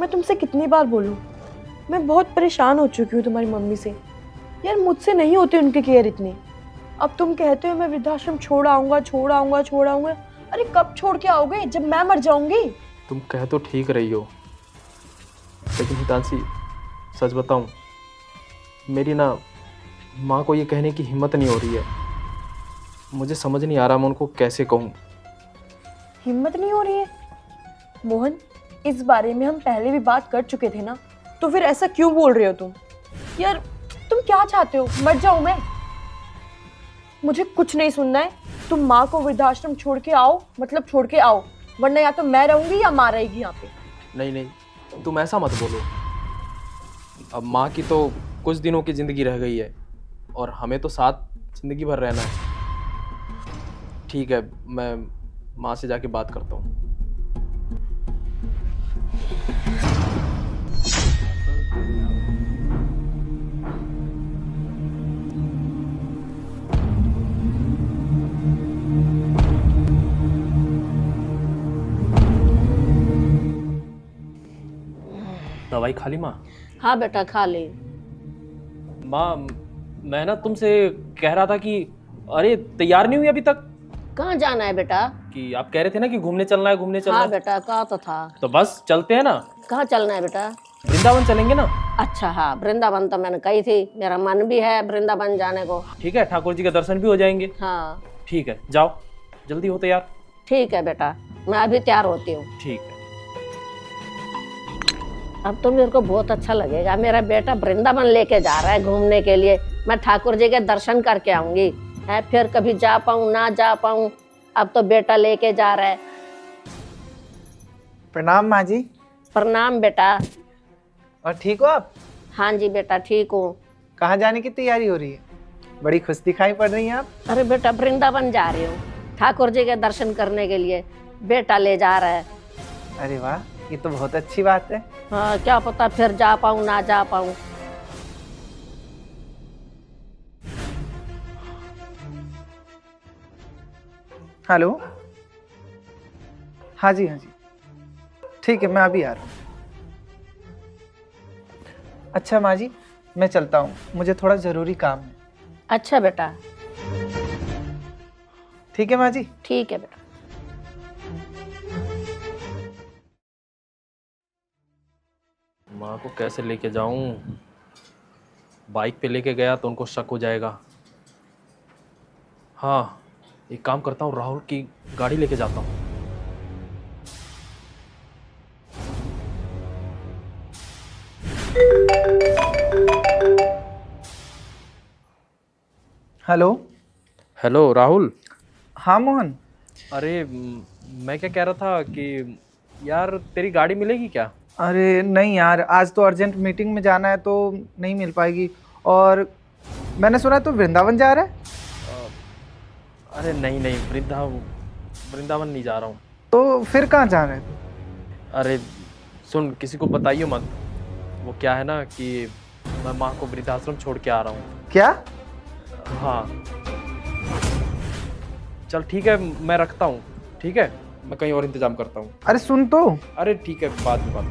मैं तुमसे कितनी बार बोलूं, मैं बहुत परेशान हो चुकी हूँ तुम्हारी मम्मी से। यार मुझसे नहीं होती उनकी केयर इतनी। अब तुम कहते हो मैं वृद्धाश्रम छोड़ आऊंगा छोड़ आऊंगा छोड़ आऊंगा। अरे कब छोड़ के आओगे? जब मैं मर जाऊंगी। तुम कह तो ठीक रही हो, लेकिन हितांशी सच बताऊं, मेरी ना माँ को ये कहने की हिम्मत नहीं हो रही है। मुझे समझ नहीं आ रहा मैं उनको कैसे कहूँ। हिम्मत नहीं हो रही है? मोहन, इस बारे में हम पहले भी बात कर चुके थे ना, तो फिर ऐसा क्यों बोल रहे हो तुम? यार तुम क्या चाहते हो, मर जाऊं मैं? मुझे कुछ नहीं सुनना है। तुम माँ को वृद्धाश्रम छोड़ के आओ, मतलब छोड़ के आओ, वरना या तो मैं रहूंगी या माँ रहेगी यहाँ पे। नहीं नहीं, तुम ऐसा मत बोलो। अब माँ की तो कुछ दिनों की ज़िंदगी रह गई है और हमें तो साथ ज़िंदगी भर रहना है। ठीक है, मैं माँ से जाके बात करता हूँ। दवाई खा ली माँ? हाँ बेटा खा ली। माँ, मैं ना तुमसे कह रहा था कि अरे तैयार नहीं हुई अभी तक। कहाँ जाना है बेटा? कि आप कह रहे थे ना कि घूमने चलना है, घूमने चलना हाँ है। बेटा कहा तो था। तो बस चलते हैं ना। कहाँ चलना है बेटा? वृंदावन चलेंगे ना। अच्छा हाँ, वृंदावन तो मैंने कही थी, मेरा मन भी है वृंदावन जाने को। ठीक है, ठाकुर जी के दर्शन भी हो जाएंगे। हाँ ठीक है, जाओ जल्दी हो तैयार। ठीक है बेटा, मैं अभी तैयार होती हूँ। ठीक है। अब तो मेरे को बहुत अच्छा लगेगा, मेरा बेटा वृंदावन लेके जा रहा है घूमने के लिए। मैं ठाकुर जी के दर्शन करके आऊंगी है, फिर कभी जा पाऊँ ना जा पाऊँ, अब तो बेटा लेके जा रहा है। प्रणाम माँ जी। प्रणाम बेटा। और ठीक हो आप? हाँ जी बेटा ठीक हूँ। कहाँ जाने की तैयारी हो रही है? बड़ी खुश दिखाई पड़ रही हैं आप। अरे बेटा वृंदावन जा रही हूँ ठाकुर जी के दर्शन करने के लिए, बेटा ले जा रहा है। अरे वाह, ये तो बहुत अच्छी बात है। हाँ क्या पता फिर जा पाऊँ ना जा पाऊँ। हेलो। हाँ जी हाँ जी, ठीक है, मैं अभी आ रहा हूँ। अच्छा माँ जी, मैं चलता हूँ, मुझे थोड़ा ज़रूरी काम है। अच्छा बेटा। ठीक है माँ जी। ठीक है बेटा। माँ को कैसे लेके जाऊं? बाइक पे लेके गया तो उनको शक हो जाएगा। हाँ, एक काम करता हूँ, राहुल की गाड़ी लेके जाता हूँ। हेलो। हेलो राहुल। हाँ मोहन। अरे मैं क्या कह रहा था कि यार तेरी गाड़ी मिलेगी क्या? अरे नहीं यार, आज तो अर्जेंट मीटिंग में जाना है तो नहीं मिल पाएगी। और मैंने सुना है तो वृंदावन जा रहा है। अरे नहीं नहीं, वृंदावन नहीं जा रहा हूँ। तो फिर कहाँ जा रहे थे? अरे सुन, किसी को बताइयो मत। वो क्या है ना कि मैं माँ को वृद्धाश्रम छोड़ के आ रहा हूँ। क्या? हाँ चल ठीक है, मैं रखता हूँ। ठीक है, मैं कहीं और इंतजाम करता हूँ। अरे सुन तो। अरे ठीक है, बाद में बात।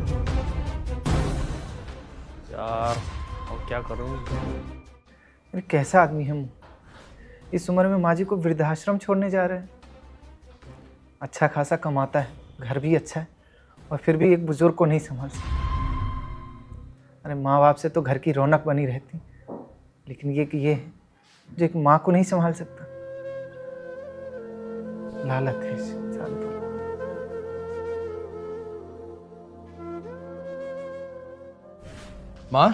यार और क्या करूँ? अरे कैसा आदमी है वो? इस उम्र में माँ जी को वृद्धाश्रम छोड़ने जा रहे हैं। अच्छा खासा कमाता है, घर भी अच्छा है, और फिर भी एक बुजुर्ग को नहीं संभाल सकता। अरे माँ बाप से तो घर की रौनक बनी रहती, लेकिन ये कि ये है जो एक माँ को नहीं संभाल सकता। लालच है इस इंसान पर। माँ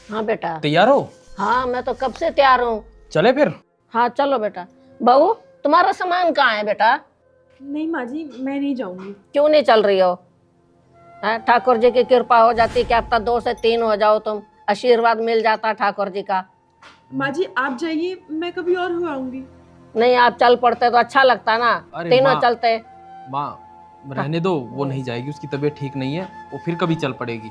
हाँ बेटा। तैयार हो? हाँ मैं तो कब से तैयार हूँ। चले फिर। हाँ चलो बेटा। बहू तुम्हारा सामान कहाँ है बेटा? नहीं माँ जी, मैं नहीं जाऊंगी। क्यों नहीं चल रही हो? ठाकुर जी की कृपा हो जाती कि अब तक 2 से 3 हो जाओ तुम, आशीर्वाद मिल जाता ठाकुर जी का। माँ जी आप जाइए, मैं कभी और हो आऊंगी। नहीं आप चल पड़ते तो अच्छा लगता ना, अरे तीनों माँ। चलते। माँ रहने दो, वो नहीं जाएगी, उसकी तबीयत ठीक नहीं है, वो फिर कभी चल पड़ेगी।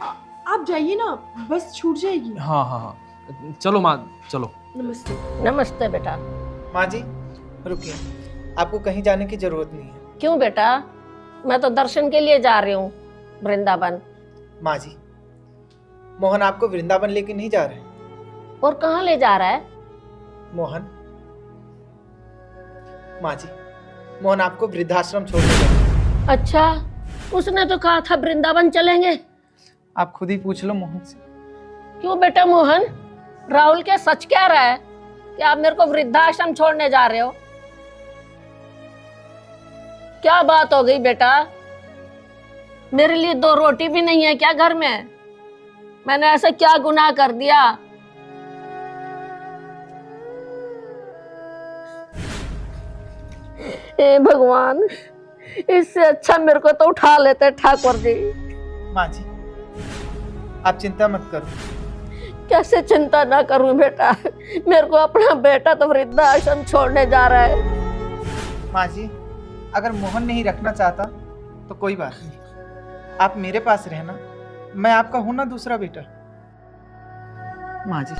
आप जाइए ना, बस छूट जाएगी। हाँ हाँ हाँ, चलो माँ चलो। नमस्ते। नमस्ते बेटा। माँ जी रुकिए, आपको कहीं जाने की जरूरत नहीं है। क्यों बेटा? मैं तो दर्शन के लिए जा रही हूँ वृंदावन। माँ जी, मोहन आपको वृंदावन लेके नहीं जा रहे। और कहाँ ले जा रहा है? मोहन, माँ जी, मोहन आपको वृद्धाश्रम छोड़ने जा रहे हैं। अच्छा, उसने तो कहा था वृंदावन चलेंगे। आप खुद ही पूछ लो मोहन से। क्यों बेटा मोहन, राहुल क्या सच कह रहा है कि आप मेरे को वृद्धाश्रम छोड़ने जा रहे हो? क्या बात हो गई बेटा? मेरे लिए 2 रोटी भी नहीं है क्या घर में? मैंने ऐसा क्या गुनाह कर दिया? हे भगवान, इससे अच्छा मेरे को तो उठा लेते ठाकुर जी। माँ जी, आप चिंता मत करो। कैसे चिंता ना करूं बेटा, मेरे को अपना बेटा तो वृद्धाश्रम छोड़ने जा रहा है। माँ जी, अगर मोहन नहीं रखना चाहता तो कोई बात नहीं, आप मेरे पास रहना, मैं आपका हूं ना दूसरा बेटा। माँ जी,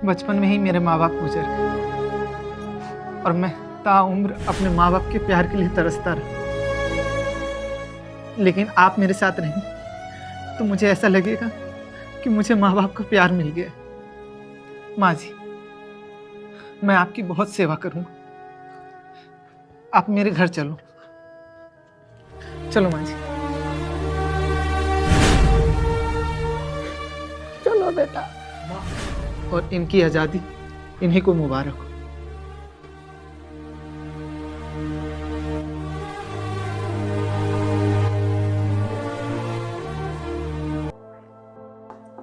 बचपन में ही मेरे माँ बाप गुजर गए और मैं ताउम्र अपने माँ बाप के प्यार के लिए तरसता रहा। लेकिन आप मेरे साथ रहें तो मुझे ऐसा लगेगा कि मुझे माँ बाप का प्यार मिल गया। माँ जी, मैं आपकी बहुत सेवा करूंगा। आप मेरे घर चलो। चलो माँ जी। चलो बेटा। और इनकी आज़ादी इन्हीं को मुबारक हो।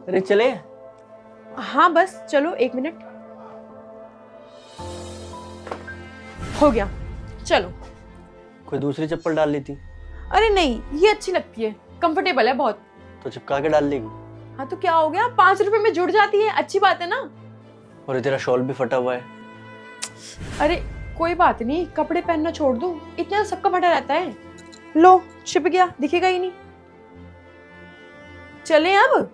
अरे चले। हाँ बस चलो 1 मिनट। हो गया, चलो। कोई दूसरी चप्पल डाल लेती अरे नहीं, ये अच्छी लगती है, कंफर्टेबल है बहुत। तो चिपका के डाल लेगी। हाँ तो क्या हो गया, 5 रुपए में जुड़ जाती है, अच्छी बात है ना। और ये तेरा शॉल भी फटा हुआ है। अरे कोई बात नहीं, कपड़े पहनना छोड़ दो, इतना सबका फटा रहता है। लो, छिप गया, दिखेगा ही नहीं। चले अब।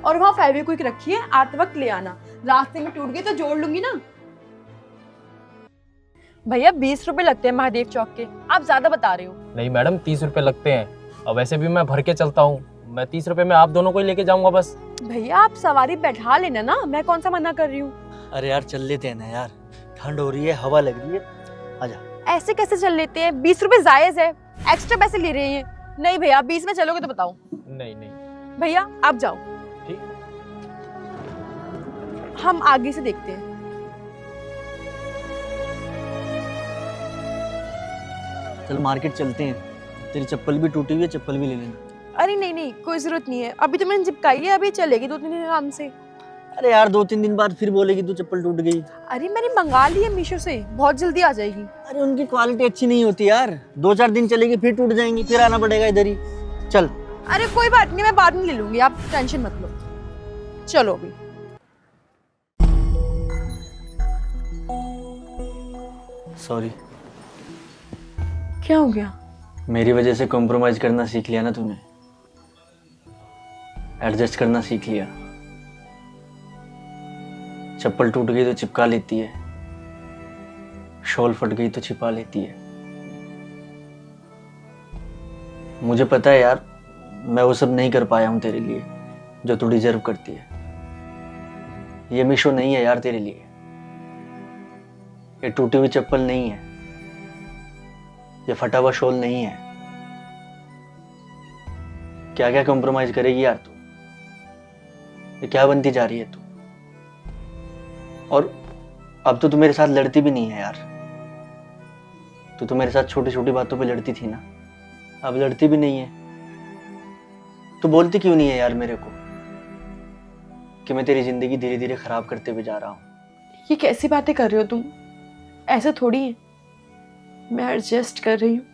और वहां फेविक्विक रखी है, आते वक्त ले आना, रास्ते में टूट गई तो जोड़ लूंगी ना। भैया 20 रुपए लगते हैं महादेव चौक के, आप ज्यादा बता रहे हो। नहीं मैडम, 30 रुपए लगते हैं। और वैसे भी मैं भर के चलता हूँ, मैं 30 रुपए में आप दोनों को ही लेके जाऊंगा बस। भैया आप सवारी बैठा लेना ना, मैं कौन सा मना कर रही हूँ। अरे यार चल लेते हैं ना यार, ठंड हो रही है, हवा लग रही है, आजा। ऐसे कैसे चल लेते हैं, 20 रुपए जायज है, एक्स्ट्रा पैसे ले रहे हैं। नहीं भैया, 20 में चलोगे तो बताओ। नहीं नहीं भैया आप जाओ, ठीक। हम आगे से देखते हैं। चल मार्केट चलते हैं, तेरी चप्पल भी टूटी हुई है, चप्पल भी ले लेना। अरे नहीं नहीं, कोई जरूरत नहीं है, अभी तो मैंने चिपकाई है, अभी चलेगी 2-3 दिन आराम से। अरे यार 2-3 दिन बाद फिर बोलेगी तू चप्पल टूट गई। अरे मैंने मंगा ली है मीशो से, बहुत जल्दी आ जाएगी। अरे उनकी क्वालिटी अच्छी नहीं होती यार, 2-4 दिन चलेगी फिर टूट जाएंगी, फिर आना पड़ेगा इधर ही। चल। अरे कोई बात नहीं, मैं बाद में ले लूंगी, आप टेंशन मत लो। चलो अभी। सॉरी। क्या हो गया? मेरी वजह से कॉम्प्रोमाइज करना सीख लिया ना तूने, एडजस्ट करना सीख लिया। चप्पल टूट गई तो चिपका लेती है, शॉल फट गई तो छिपा लेती है। मुझे पता है यार, मैं वो सब नहीं कर पाया हूं तेरे लिए जो तू डिजर्व करती है। ये मीशो नहीं है यार तेरे लिए, ये टूटी हुई चप्पल नहीं है, ये फटा हुआ शॉल नहीं है। क्या क्या कॉम्प्रोमाइज करेगी यार तू? ये क्या बनती जा रही है तू? और अब तो तू मेरे साथ लड़ती भी नहीं है यार। तू तो मेरे साथ छोटी छोटी बातों पे लड़ती थी ना, अब लड़ती भी नहीं है। तू बोलती क्यों नहीं है यार मेरे को कि मैं तेरी जिंदगी धीरे धीरे खराब करते हुए जा रहा हूँ? ये कैसी बातें कर रहे हो तुम? ऐसा थोड़ी है, मैं एडजस्ट कर रही हूँ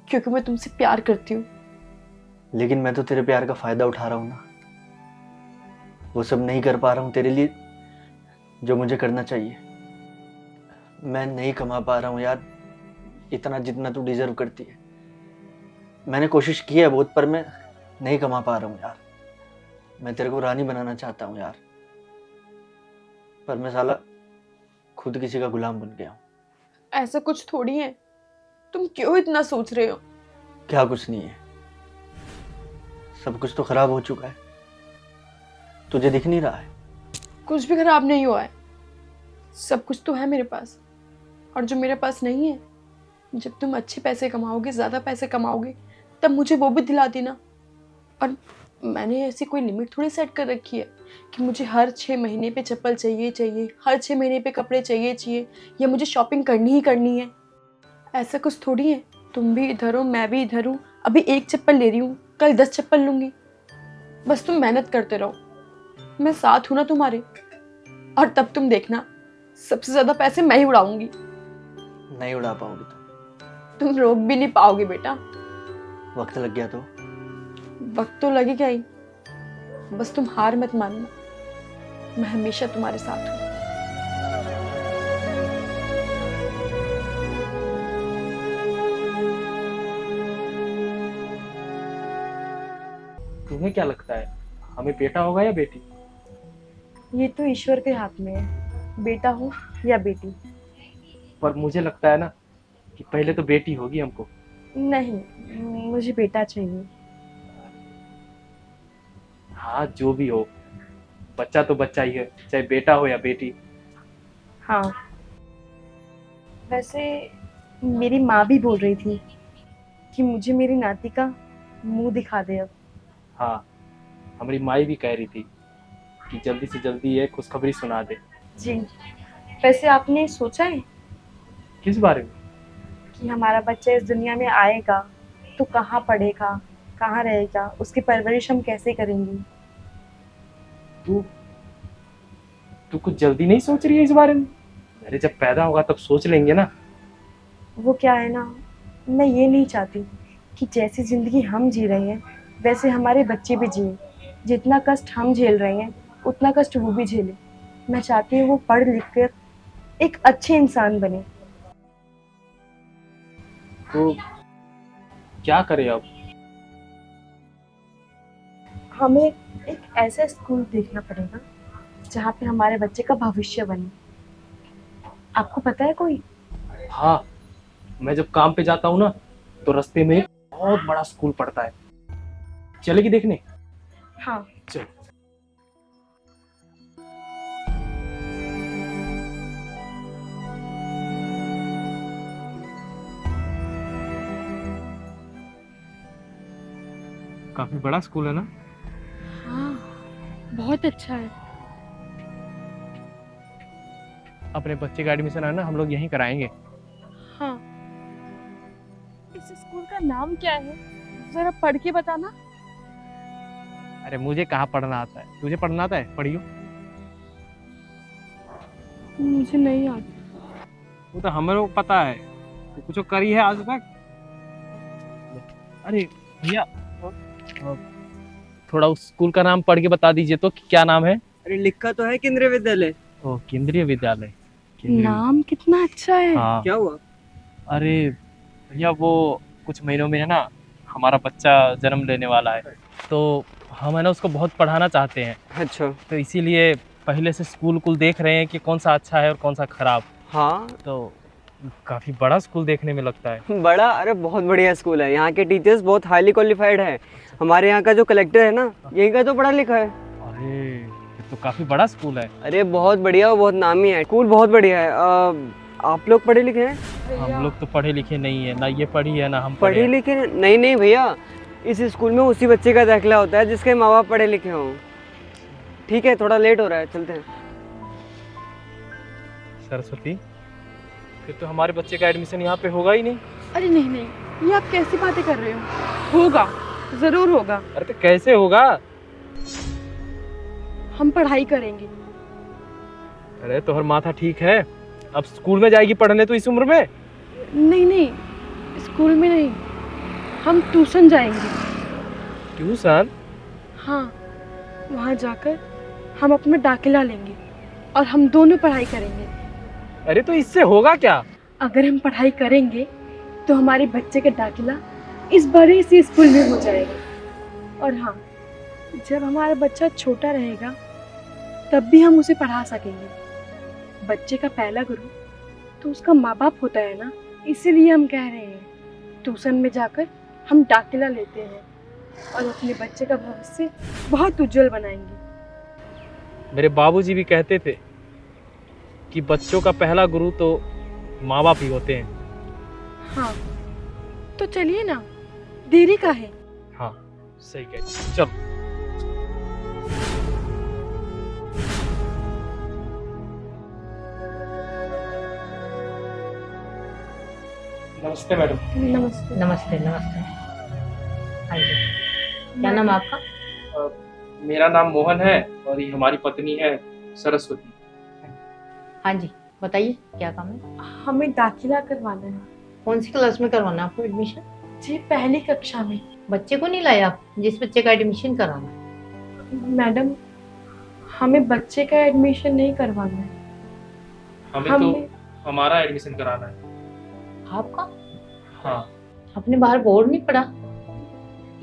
क्योंकि मैं तुमसे प्यार करती हूँ। लेकिन मैं तो तेरे प्यार का फायदा उठा रहा हूँ ना, वो सब नहीं कर पा रहा हूँ तेरे लिए जो मुझे करना चाहिए। मैं नहीं कमा पा रहा हूँ यार इतना जितना तू डिजर्व करती है। मैंने कोशिश की है बहुत, पर मैं नहीं कमा पा रहा हूँ यार। मैं तेरे को रानी बनाना चाहता हूँ यार, पर मैं साला खुद किसी का गुलाम बन गया हूँ। ऐसा कुछ थोड़ी है, तुम क्यों इतना सोच रहे हो? क्या कुछ नहीं है, सब कुछ तो खराब हो चुका है, तुझे दिख नहीं रहा है? कुछ भी खराब नहीं हुआ है, सब कुछ तो है मेरे पास। और जो मेरे पास नहीं है, जब तुम अच्छे पैसे कमाओगे, ज़्यादा पैसे कमाओगे, तब मुझे वो भी दिला देना। और मैंने ऐसी कोई लिमिट थोड़ी सेट कर रखी है कि मुझे हर 6 महीने पे चप्पल चाहिए, हर 6 महीने पे कपड़े चाहिए, या मुझे शॉपिंग करनी ही करनी है। ऐसा कुछ थोड़ी है। तुम भी इधर हो, मैं भी इधर हूँ। अभी एक चप्पल ले रही हूँ, कल 10 चप्पल लूँगी। बस तुम मेहनत करते रहो, मैं साथ हूँ ना तुम्हारे। और तब तुम देखना, सबसे ज़्यादा पैसे मैं ही उड़ाऊंगी। नहीं उड़ा पाओगी तुम रोक भी नहीं पाओगे बेटा। तो? वक्त लग गया तो? वक्त तो लगेगा ही, बस तुम हार मत मानना। मैं हमेशा तुम्हारे साथ हूँ। तुम्हें क्या लगता है, हमें बेटा होगा या बेटी? ये तो ईश्वर के हाथ में है, बेटा हो या बेटी। पर मुझे लगता है ना कि पहले तो बेटी होगी हमको। नहीं, मुझे बेटा चाहिए। हाँ, जो भी हो, बच्चा तो बच्चा ही है, चाहे बेटा हो या बेटी। हाँ, वैसे मेरी माँ भी बोल रही थी कि मुझे मेरी नाती का मुंह दिखा दे अब। हाँ, हमारी माई भी कह रही थी कि जल्दी से जल्दी ये खुशखबरी सुना दे। जी, वैसे आपने सोचा है किस बारे में? कि हमारा बच्चा इस दुनिया में आएगा तो कहाँ पढ़ेगा, कहाँ रहेगा, उसकी परवरिश हम कैसे करेंगे? तू तू कुछ जल्दी नहीं सोच रही है इस बारे में? अरे जब पैदा होगा तब सोच लेंगे ना। वो क्या है ना, मैं ये नहीं चाहती कि जैसी जिंदगी हम जी रहे हैं वैसे हमारे बच्चे भी जिए। जितना कष्ट हम झेल रहे हैं उतना कष्ट वो भी झेले। मैं चाहती हूँ वो पढ़ लिख कर एक अच्छे इंसान बने। तो क्या करे अब? हमें एक ऐसा स्कूल देखना पड़ेगा जहाँ पे हमारे बच्चे का भविष्य बने। आपको पता है कोई? हाँ, मैं जब काम पे जाता हूँ ना तो रास्ते में एक बहुत बड़ा स्कूल पड़ता है, चलेगी देखने? हाँ, चल। काफी बड़ा स्कूल है ना? हाँ, बहुत अच्छा है। अपने बच्चे का एडमिशन है ना, हम लोग यहीं कराएंगे। हाँ, इस स्कूल का नाम क्या है, जरा पढ़ के बताना। अरे मुझे कहाँ पढ़ना आता है, तुझे पढ़ना आता है? पढ़ियो। मुझे नहीं आता। वो तो हमें लोग पता है, तू कुछ करी है आज तक? अरे भैया, थोड़ा उस स्कूल का नाम पढ़ के बता दीजिए तो, कि क्या नाम है? अरे लिखा तो है केंद्रीय विद्यालय। ओ, केंद्रीय विद्यालय। नाम कितना अच्छा है। हाँ। क्या हुआ? अरे भैया, वो कुछ महीनों में है ना हमारा बच्चा जन्म लेने वाला है, तो हम है ना उसको बहुत पढ़ाना चाहते हैं। अच्छा। तो इसीलिए पहले से स्कूल देख रहे हैं कि कौन सा अच्छा है और कौन सा खराब। हाँ, तो काफी बड़ा स्कूल देखने में लगता है। बड़ा? अरे बहुत बढ़िया स्कूल है, यहाँ के टीचर्स बहुत हाईली क्वालिफाइड है। हमारे यहाँ का जो कलेक्टर है ना, यही का तो पढ़ा लिखा है। अरे ये तो काफी बड़ा स्कूल है। अरे बहुत बढ़िया, बहुत नामी है स्कूल, बहुत बढ़िया है। आप लोग पढ़े लिखे हैं? हम लोग तो पढ़े लिखे नहीं है ना, ये पढ़ी है ना हम पढ़े लिखे नहीं? नहीं भैया, इस स्कूल में उसी बच्चे का दाखिला होता है जिसके माँ बाप पढ़े लिखे हों। ठीक है, थोड़ा लेट हो रहा है, चलते हैं। सरस्वती, फिर तो हमारे बच्चे का एडमिशन यहाँ पे होगा ही नहीं। अरे नहीं नहीं, ये आप कैसी बातें कर रहे हो? होगा, जरूर होगा। अरे तो कैसे होगा? हम पढ़ाई करेंगे। अरे तो हर माथा ठीक है, अब स्कूल में जाएगी पढ़ने तो इस उम्र में? नहीं नहीं, स्कूल में नहीं, हम ट्यूशन जाएंगे। ट्यूशन? हाँ, वहाँ जाकर हम अपना दाखिला लेंगे और हम दोनों पढ़ाई करेंगे। अरे तो इससे होगा क्या? अगर हम पढ़ाई करेंगे तो हमारे बच्चे का दाखिला इस बड़े से स्कूल में हो जाएगा। और हाँ, जब हमारा बच्चा छोटा रहेगा तब भी हम उसे पढ़ा सकेंगे। बच्चे का पहला गुरु तो उसका माँ बाप होता है ना, इसीलिए हम कह रहे हैं ट्यूशन में जाकर हम दाखिला लेते हैं और अपने बच्चे का भविष्य बहुत उज्जवल बनाएंगे। मेरे बाबूजी भी कहते थे कि बच्चों का पहला गुरु तो माँ बाप ही होते हैं। हाँ, तो चलिए ना, देरी का है। हाँ सही कह रही हैं। चल नमस्ते मैडम। नमस्ते। नमस्ते नमस्ते। हाँ जी, क्या नाम है आपका? मेरा नाम मोहन है और ये हमारी पत्नी है सरस्वती। हाँ जी, बताइए क्या काम है? हमें दाखिला करवाना है। कौन सी क्लास में करवाना है आपको एडमिशन? जी, पहली कक्षा में। बच्चे को नहीं लाए आप, जिस बच्चे का एडमिशन कराना है? मैडम, हमें बच्चे का एडमिशन नहीं करवाना है। हमें तो हमारा एडमिशन कराना है। आपका? हाँ। आपने बाहर बोर्ड नहीं पढ़ा?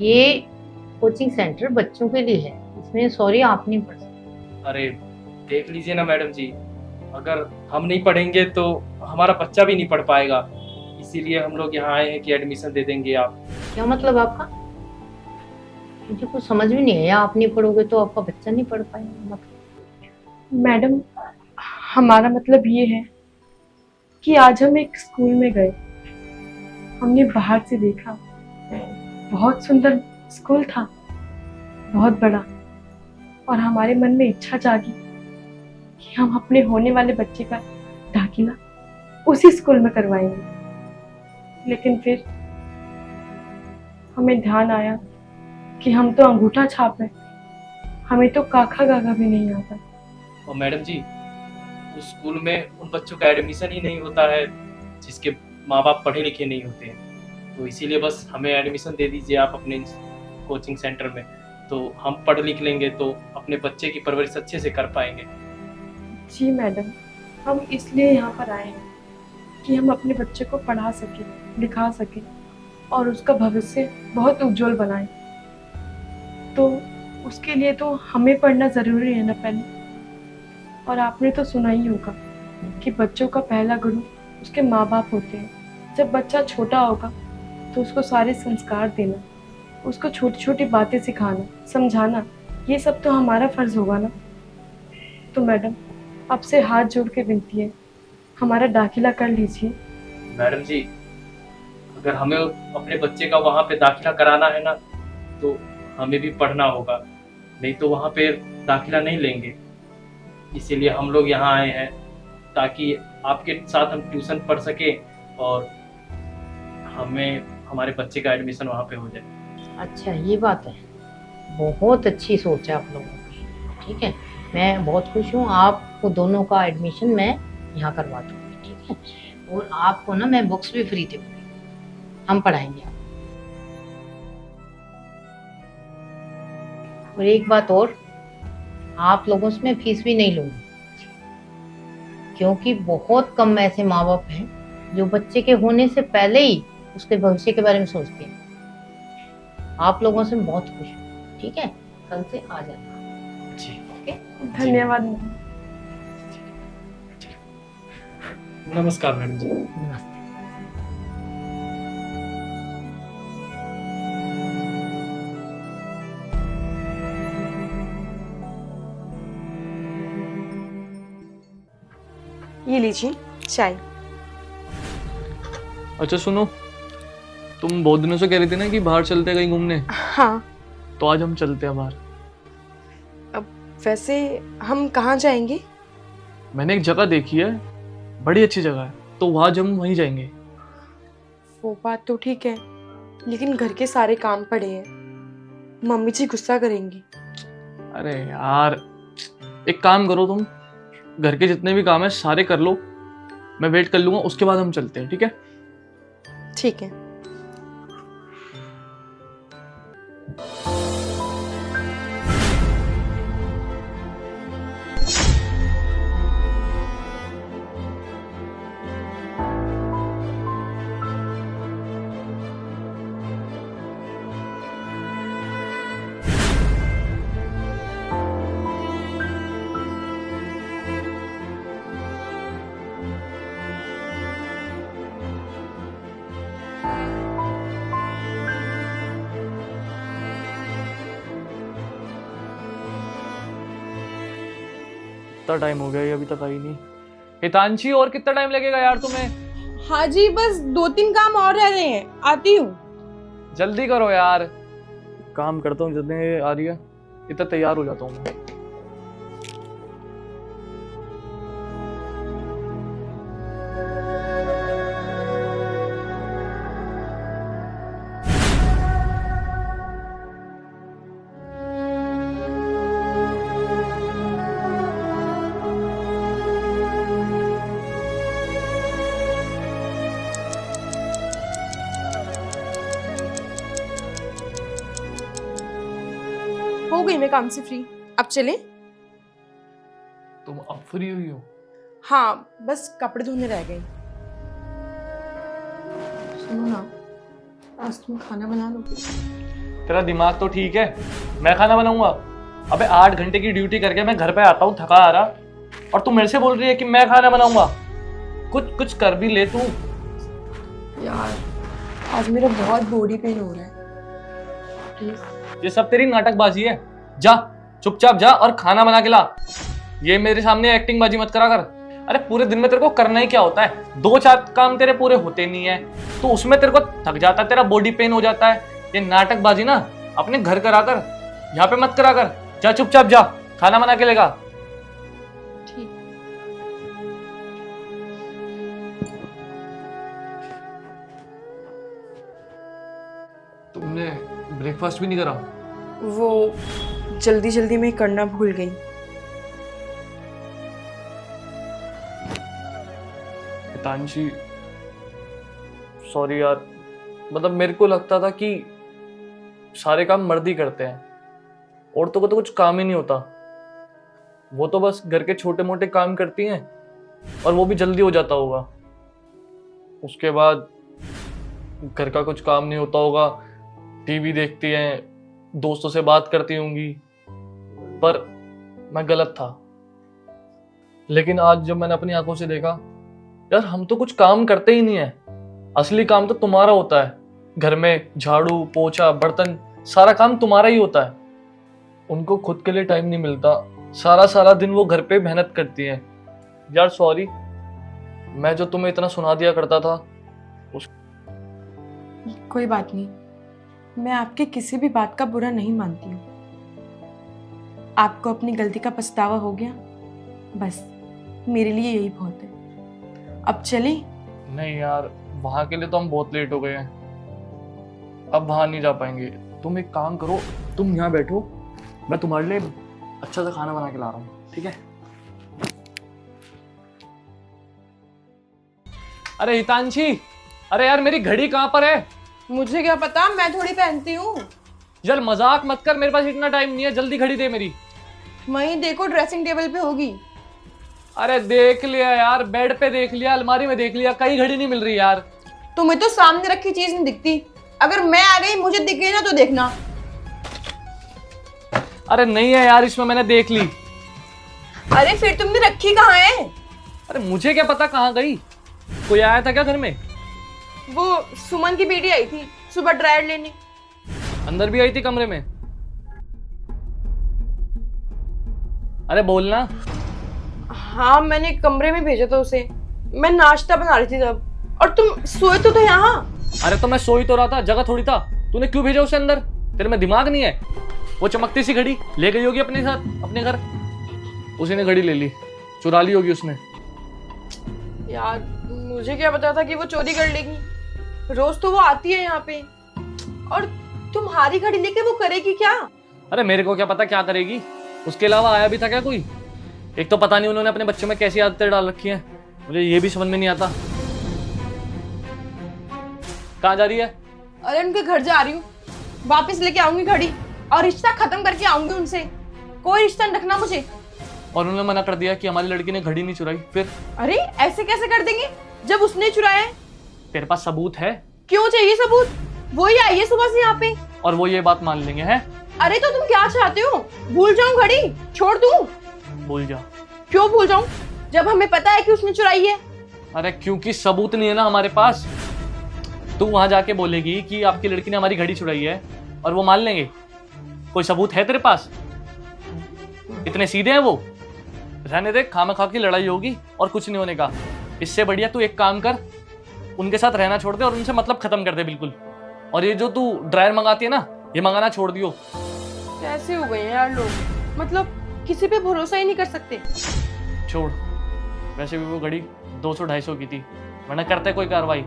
ये कोचिंग सेंटर बच्चों के लिए है, इसमें सॉरी आप नहीं पढ़ सकते। अरे देख लीजिए ना मैडम जी, अगर हम नहीं पढ़ेंगे तो हमारा बच्चा भी नहीं पढ़ पाएगा, इसीलिए हम लोग यहाँ आए हैं कि एडमिशन दे देंगे आप। क्या मतलब आपका? मुझे कुछ समझ में नहीं आया। आप नहीं पढ़ोगे तो आपका बच्चा नहीं पढ़ पाएगा मतलब? मैडम, हमारा मतलब ये है कि आज हम एक स्कूल में गए, हमने बाहर से देखा, बहुत सुंदर स्कूल था, बहुत बड़ा, और हमारे मन में इच्छा जागी कि हम अपने होने वाले बच्चे का दाखिला उसी स्कूल में करवाएंगे। लेकिन फिर हमें ध्यान आया कि हम तो अंगूठा छाप है, हमें तो काका गागा भी नहीं आता। और मैडम जी, उस स्कूल में उन बच्चों का एडमिशन ही नहीं होता है जिसके माँ बाप पढ़े लिखे नहीं होते हैं, तो इसीलिए बस हमें एडमिशन दे दीजिए आप अपने कोचिंग सेंटर में, तो हम पढ़ लिख लेंगे तो अपने बच्चे की परवरिश अच्छे से कर पाएंगे। जी मैडम, हम इसलिए यहाँ पर आए हैं कि हम अपने बच्चे को पढ़ा सकें, लिखा सकें और उसका भविष्य बहुत उज्जवल बनाएं। तो उसके लिए तो हमें पढ़ना ज़रूरी है ना पहले। और आपने तो सुना ही होगा कि बच्चों का पहला गुरु उसके माँ बाप होते हैं। जब बच्चा छोटा होगा तो उसको सारे संस्कार देना, उसको छोटी छोटी बातें सिखाना, समझाना, ये सब तो हमारा फर्ज होगा ना। तो मैडम, आपसे हाथ जोड़ के विनती है, हमारा दाखिला कर लीजिए। मैडम जी, अगर हमें अपने बच्चे का वहाँ पे दाखिला कराना है ना, तो हमें भी पढ़ना होगा, नहीं तो वहाँ पे दाखिला नहीं लेंगे। इसीलिए हम लोग यहाँ आए हैं ताकि आपके साथ हम ट्यूशन पढ़ सके और हमें हमारे बच्चे का एडमिशन वहाँ पे हो जाए। अच्छा ये बात है, बहुत अच्छी सोच है आप लोगों की। ठीक है, मैं बहुत खुश हूँ। आपको दोनों का एडमिशन मैं यहाँ करवा दूँगी। ठीक है, और आपको ना मैं बुक्स भी फ्री दूँगी, हम पढ़ाएंगे आप। और एक बात और, आप लोगों से मैं फीस भी नहीं लूँगी, क्योंकि बहुत कम ऐसे माँ बाप हैं जो बच्चे के होने से पहले ही उसके भविष्य के बारे में सोचते हैं। आप लोगों से मैं बहुत खुश हूँ। ठीक है, कल से आ जाना। जी, ओके, धन्यवाद। नमस्कार मैडम जी। नमस्ते। ये लीजिए चाय। अच्छा सुनो, तुम बहुत दिनों से कह रही थी ना कि बाहर चलते हैं कहीं घूमने, हाँ, तो आज हम चलते हैं बाहर। वैसे हम कहाँ जाएंगे? मैंने एक जगह देखी है, बड़ी अच्छी जगह है, तो वहाँ हम वहीं जाएंगे। वो बात तो ठीक है, लेकिन घर के सारे काम पड़े हैं, मम्मी जी गुस्सा करेंगी। अरे यार, एक काम करो तुम, घर के जितने भी काम है सारे कर लो, मैं वेट कर लूँगा, उसके बाद हम चलते हैं। ठीक है? ठीक है। कितना टाइम हो गया, ये अभी तक आई नहीं। हितांशी, और कितना टाइम लगेगा यार तुम्हें? हाँ जी, बस 2-3 काम और रह रहे हैं, आती हूँ। जल्दी करो यार, काम करता हूँ, जल्दी आ रही है, इतना तैयार हो जाता हूँ मैं। हो गई मैं काम से फ्री, अब चलें? तुम अब फ्री हुई हो? हाँ, बस कपड़े धोने रह गए। सुनो ना, आज तुम खाना बना लो। तेरा दिमाग तो ठीक है, मैं खाना बनाऊंगा? अबे 8 घंटे की ड्यूटी करके मैं घर पे आता हूँ थका आ रहा, और तू मेरे से बोल रही है कि मैं खाना बनाऊंगा? कुछ कुछ कर भी ले तू। यार, आज मेरा बहुत बॉडी पेन हो रहा है, प्लीज। ये सब तेरी नाटकबाजी है। जा, चुपचाप जा और खाना बना के ला। ये मेरे सामने एक्टिंग बाजी मत करा कर। अरे पूरे दिन में तेरे को करना ही क्या होता है? 2-4 काम तेरे पूरे होते नहीं है, तो उसमें तेरे को थक जाता है, तेरा बॉडी पेन हो जाता है। ये नाटकबाजी ना अपने घर करा कर, यहाँ पे मत करा कर। जा चुपचाप जा, खाना बना के लेगा। ठीक। तुमने ब्रेकफास्ट भी नहीं करा? वो जल्दी जल्दी में करना भूल गई। हितांशी, सॉरी यार, मतलब मेरे को लगता था कि सारे काम मर्द ही करते हैं, औरतों को तो कुछ काम ही नहीं होता। वो तो बस घर के छोटे मोटे काम करती हैं, और वो भी जल्दी हो जाता होगा। उसके बाद घर का कुछ काम नहीं होता होगा, टीवी देखती हैं, दोस्तों से बात करती होंगी। पर मैं गलत था। लेकिन आज जब मैंने अपनी आंखों से देखा, यार हम तो कुछ काम करते ही नहीं है। असली काम तो तुम्हारा होता है। घर में झाड़ू पोछा बर्तन सारा काम तुम्हारा ही होता है। उनको खुद के लिए टाइम नहीं मिलता, सारा सारा दिन वो घर पे मेहनत करती हैं। यार सॉरी, मैं जो तुम्हें इतना सुना दिया करता था कोई बात नहीं, मैं आपके किसी भी बात का बुरा नहीं मानती हूँ। आपको अपनी गलती का पछतावा हो गया, बस मेरे लिए यही बहुत है। अब चलें? नहीं यार, वहां के लिए तो हम बहुत लेट हो गए हैं, अब वहां नहीं जा पाएंगे। तुम एक काम करो, तुम यहाँ बैठो, मैं तुम्हारे लिए अच्छा सा खाना बना के ला रहा हूँ, ठीक है? अरे हितांशी, अरे यार मेरी घड़ी कहाँ पर है? मुझे क्या पता, मैं थोड़ी पहनती हूँ। यार मजाक मत कर, मेरे पास इतना टाइम नहीं है, जल्दी घड़ी दे मेरी। वहीं देखो, ड्रेसिंग टेबल पे होगी। अरे देख लिया यार, बेड पे देख लिया, अलमारी में देख लिया, कहीं घड़ी नहीं मिल रही यार। तुम्हें तो सामने रखी चीज नहीं दिखती, अगर मैं आ गई मुझे दिख गई ना तो देखना। अरे नहीं है यार, इसमें मैंने देख ली। अरे फिर तुमने रखी कहाँ है? अरे मुझे क्या पता कहाँ गई, कोई आया था क्या घर में? वो सुमन की बेटी आई थी सुबह ड्रायर लेने। अंदर भी आई थी कमरे में? अरे बोलना। हाँ, मैंने कमरे में भेजा था उसे, मैं नाश्ता बना रही थी तब, और तुम सोए तो थे यहाँ। अरे तो मैं सो ही तो रहा था, जगह थोड़ी था, तूने क्यों भेजा उसे अंदर? तेरे में दिमाग नहीं है? वो चमकती सी घड़ी ले गई होगी अपने साथ अपने घर, उसी ने घड़ी ले ली, चुरा ली होगी उसने। यार मुझे क्या पता था कि वो चोरी कर लेगी, रोज तो वो आती है यहाँ पे, और तुम्हारी घड़ी लेके वो करेगी क्या? अरे मेरे को क्या पता क्या करेगी, उसके अलावा आया भी था क्या कोई? एक तो पता नहीं उन्होंने अपने बच्चों में कैसी आदतें डाल रखी हैं, मुझे ये भी समझ में नहीं आता। कहाँ जा रही है? अरे उनके घर जा रही हूँ, वापस लेके आऊंगी घड़ी, और रिश्ता खत्म करके आऊंगी उनसे। कोई रिश्ता नहीं रखना मुझे। और उन्होंने मना कर दिया कि हमारी लड़की ने घड़ी नहीं चुराई, फिर? अरे ऐसे कैसे कर देंगे जब उसने चुराया है? तेरे पास सबूत है? क्यों चाहिए सबूत? वो ही आई है सुबह से यहाँ पे, और वो ये बात मान लेंगे हैं? अरे तो तुम क्या चाहते हो, भूल जाऊं घड़ी, छोड़ दूं? भूल जा। क्यों भूल जाऊं जब हमें पता है कि उसने चुराई है? अरे क्योंकि सबूत नहीं है ना हमारे पास। तू वहां जाके बोलेगी कि आपकी लड़की ने हमारी घड़ी चुराई है, और वो मान लेंगे? कोई सबूत है तेरे पास? इतने सीधे हैं वो? रहने दे, खामा खा की लड़ाई होगी और कुछ नहीं होने का। इससे बढ़िया तू एक काम कर, उनके साथ रहना छोड़ दे और उनसे मतलब खत्म कर दे बिल्कुल। और ये जो तू ड्रायर मंगाती है ना, ये मंगाना छोड़ दियो। कैसे हो गए हैं यार लोग, मतलब किसी पे भरोसा ही नहीं कर सकते। छोड़, वैसे भी वो घड़ी 200-250 की थी, वरना करते कोई कार्रवाई।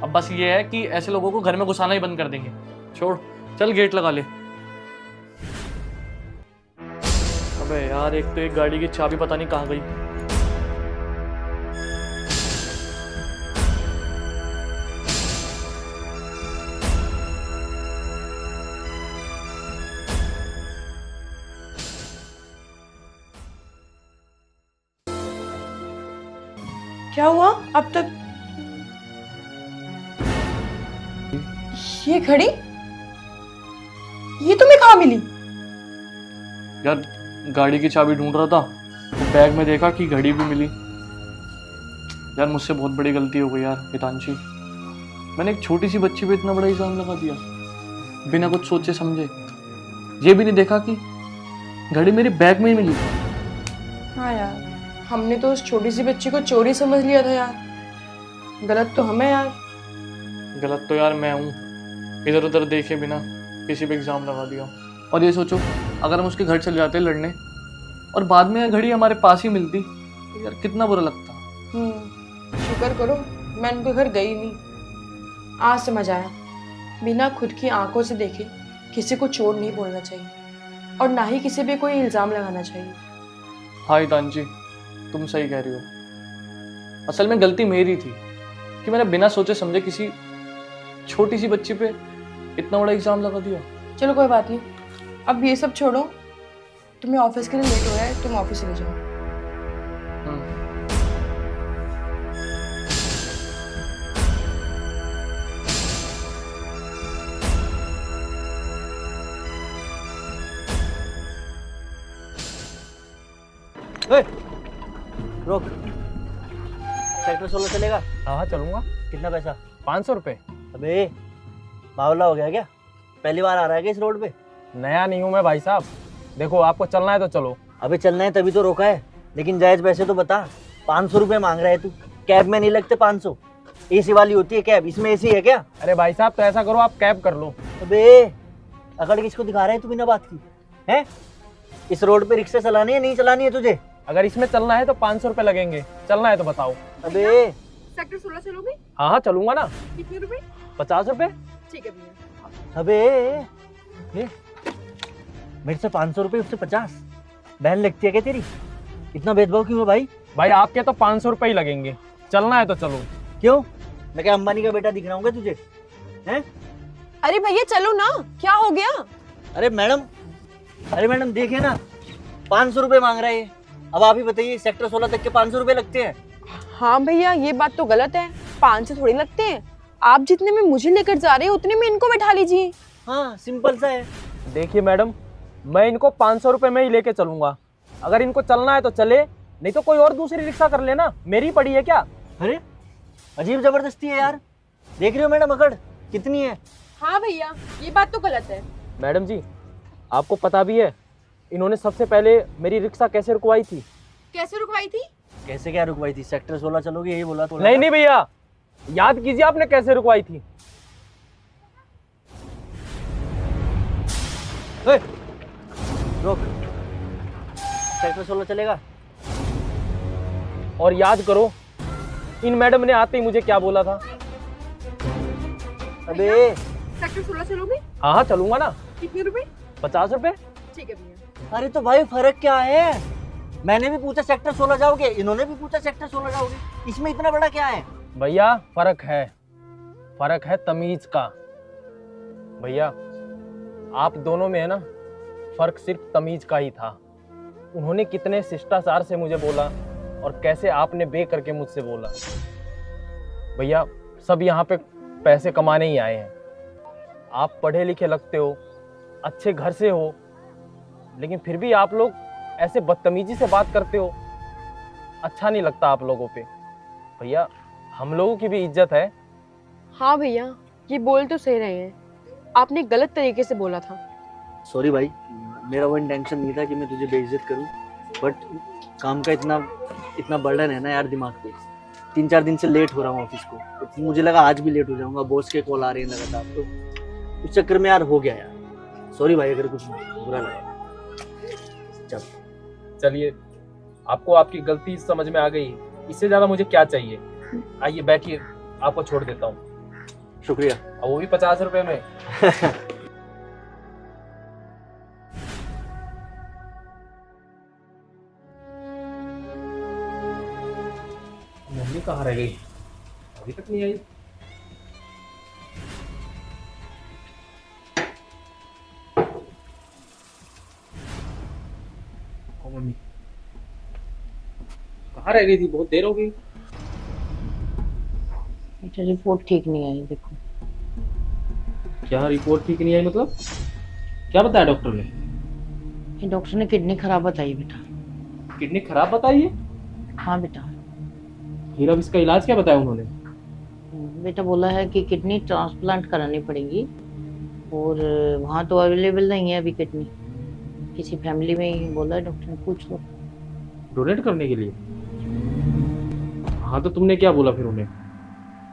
अब बस ये है कि ऐसे लोगों को घर में घुसाना ही बंद कर देंगे। छोड़, चल गेट लगा ले। अबे यार, एक तो एक गाड़ी की चाबी पता नहीं कहाँ गई। क्या हुआ अब तक? ये घड़ी, ये तुम्हें कहाँ मिली? यार गाड़ी की चाबी ढूंढ रहा था तो बैग में देखा कि घड़ी भी मिली। यार मुझसे बहुत बड़ी गलती हो गई यार हितांशी। मैंने एक छोटी सी बच्ची पे इतना बड़ा इल्जाम लगा दिया बिना कुछ सोचे समझे। ये भी नहीं देखा कि घड़ी मेरे बैग में ही मिली। हाँ यार, हमने तो उस छोटी सी बच्ची को चोरी समझ लिया था यार। गलत तो हमें यार। गलत तो यार मैं हूँ, इधर उधर देखे बिना किसी पे एग्जाम लगा दिया। और ये सोचो, अगर हम उसके घर चले जाते लड़ने और बाद में यह घड़ी हमारे पास ही मिलती तो यार कितना बुरा लगता। शुक्र करो मैं उनके घर गई नहीं। आज समझ आया, बिना खुद की आंखों से देखे किसी को चोर नहीं बोलना चाहिए और ना ही किसी पे कोई इल्जाम लगाना चाहिए। हाँ हितांशी, तुम सही कह रही हो। असल में गलती मेरी थी कि मैंने बिना सोचे समझे किसी छोटी सी बच्ची पे इतना बड़ा इल्जाम लगा दिया। चलो कोई बात नहीं, अब ये सब छोड़ो। तुम्हें ऑफिस के लिए लेट हो रहा है, तुम ऑफिस चले जाओ। रोक। सेक्टर 16 चलेगा? हाँ हाँ चलूंगा। कितना पैसा? 500 रुपये। अबे बावला हो गया क्या? पहली बार आ रहा है क्या इस रोड पे? नया नहीं हूँ मैं भाई साहब, देखो आपको चलना है तो चलो। अबे चलना है तभी तो रोका है, लेकिन जायज पैसे तो बता। 500 रुपये मांग रहा है तू? कैब में नहीं लगते 500? एसी वाली होती है कैब, इसमें एसी है क्या? अरे भाई साहब तो ऐसा करो, आप कैब कर लो। अबे अकड़ किसको दिखा रहा है तू बिना बात की? हैं? इस रोड पे रिक्शा चलानी है नहीं चलानी है तुझे? अगर इसमें चलना है तो 500 रुपये लगेंगे, चलना है तो बताओ। अबे सेक्टर 16 चलोगे? हाँ हाँ चलूंगा ना। कितने रुपए? 50 रुपये। ठीक है भैया। अबे ये मेरे से 500 रुपये, उससे 50। बहन लगती है क्या तेरी? इतना भेदभाव क्यों है भाई? भाई आपके तो 500 रुपये ही लगेंगे, चलना है तो चलो। क्यों? मैं क्या अंबानी का बेटा दिख रहा हूँ क्या तुझे? हैं? अरे भैया चलो ना, क्या हो गया? अरे मैडम देखिए ना, 500 रुपये मांग रहा है ये। अब आप ही बताइए, सेक्टर 16 तक के 500 रुपये लगते हैं? हाँ भैया, ये बात तो गलत है। 500 थोड़ी लगते हैं। आप जितने में मुझे लेकर जा रहे हो उतने में इनको बैठा लीजिए। हाँ सिंपल सा है। देखिए मैडम, मैं इनको 500 रुपये में ही लेके चलूंगा। अगर इनको चलना है तो चले, नहीं तो कोई और दूसरी रिक्शा कर लेना, मेरी पड़ी है क्या? अरे अजीब जबरदस्ती है यार। देख रहे हो मैडम अकड़ कितनी है? हाँ भैया, ये बात तो गलत है। मैडम जी, आपको पता भी है इन्होंने सबसे पहले मेरी रिक्शा कैसे रुकवाई थी? कैसे रुकवाई थी? कैसे क्या रुकवाई थी? सेक्टर 16 चलोगे यही बोला तो? नहीं नहीं भैया, याद कीजिए आपने कैसे रुकवाई थी। रोक। सेक्टर 16 चलेगा? और याद करो, इन मैडम ने आते ही मुझे क्या बोला था। अबे सेक्टर 16 चलोगे? हाँ हाँ चलूंगा ना। कितने रुपए? 50 रुपये। ठीक है भैया। अरे तो भाई फर्क क्या है? मैंने भी पूछा सेक्टर 16 जाओगे, इन्होंने भी पूछा सेक्टर 16 जाओगे, इसमें इतना बड़ा क्या है? भैया फर्क है तमीज का। भैया आप दोनों में है ना, फर्क सिर्फ तमीज का ही था। उन्होंने कितने शिष्टाचार से मुझे बोला और कैसे आपने बे करके मुझसे बोला। भैया सब यहाँ पे पैसे कमाने ही आए हैं। आप पढ़े लिखे लगते हो, अच्छे घर से हो, लेकिन फिर भी आप लोग ऐसे बदतमीजी से बात करते हो, अच्छा नहीं लगता आप लोगों पे। भैया हम लोगों की भी इज्जत है। हाँ भैया, ये बोल तो सही रहे हैं, आपने गलत तरीके से बोला था। सॉरी भाई, मेरा वो इंटेंशन नहीं था कि मैं तुझे बेइज्जत करूं, बट काम का इतना इतना बर्डन है ना यार दिमाग पे। 3-4 दिन से लेट हो रहा हूँ ऑफिस को, तो मुझे लगा आज भी लेट हो जाऊंगा, बॉस के कॉल आ रहे हैं लगातार, तो उस चक्कर में यार हो गया यार। सॉरी भाई अगर कुछ बुरा लगा। चल चलिए, आपको आपकी गलती समझ में आ गई, इससे ज्यादा मुझे क्या चाहिए। आइए बैठिए, आपको छोड़ देता हूँ, शुक्रिया। और वो भी 50 रुपए में। मम्मी कहाँ रह गई, अभी तक नहीं आई। ओ मम्मी, कहाँ रह गई थी, बहुत देर हो गई। बेटा रिपोर्ट ठीक नहीं आई, देखो। क्या रिपोर्ट ठीक नहीं आई मतलब? क्या बताया डॉक्टर ने? ये डॉक्टर ने किडनी खराब बताई बेटा। किडनी खराब बताई है? हाँ बेटा। फिर अब इसका इलाज क्या बताया उन्होंने? बेटा बोला है कि किडनी ट्रांसप्लांट करानी पड़ेगी, और वहाँ तो अवेलेबल नहीं है अभी किडनी, किसी फैमिली में ही बोला है डॉक्टर ने, पूछ लो। डोनेट करने के लिए? हाँ तो तुमने क्या बोला फिर उन्हें?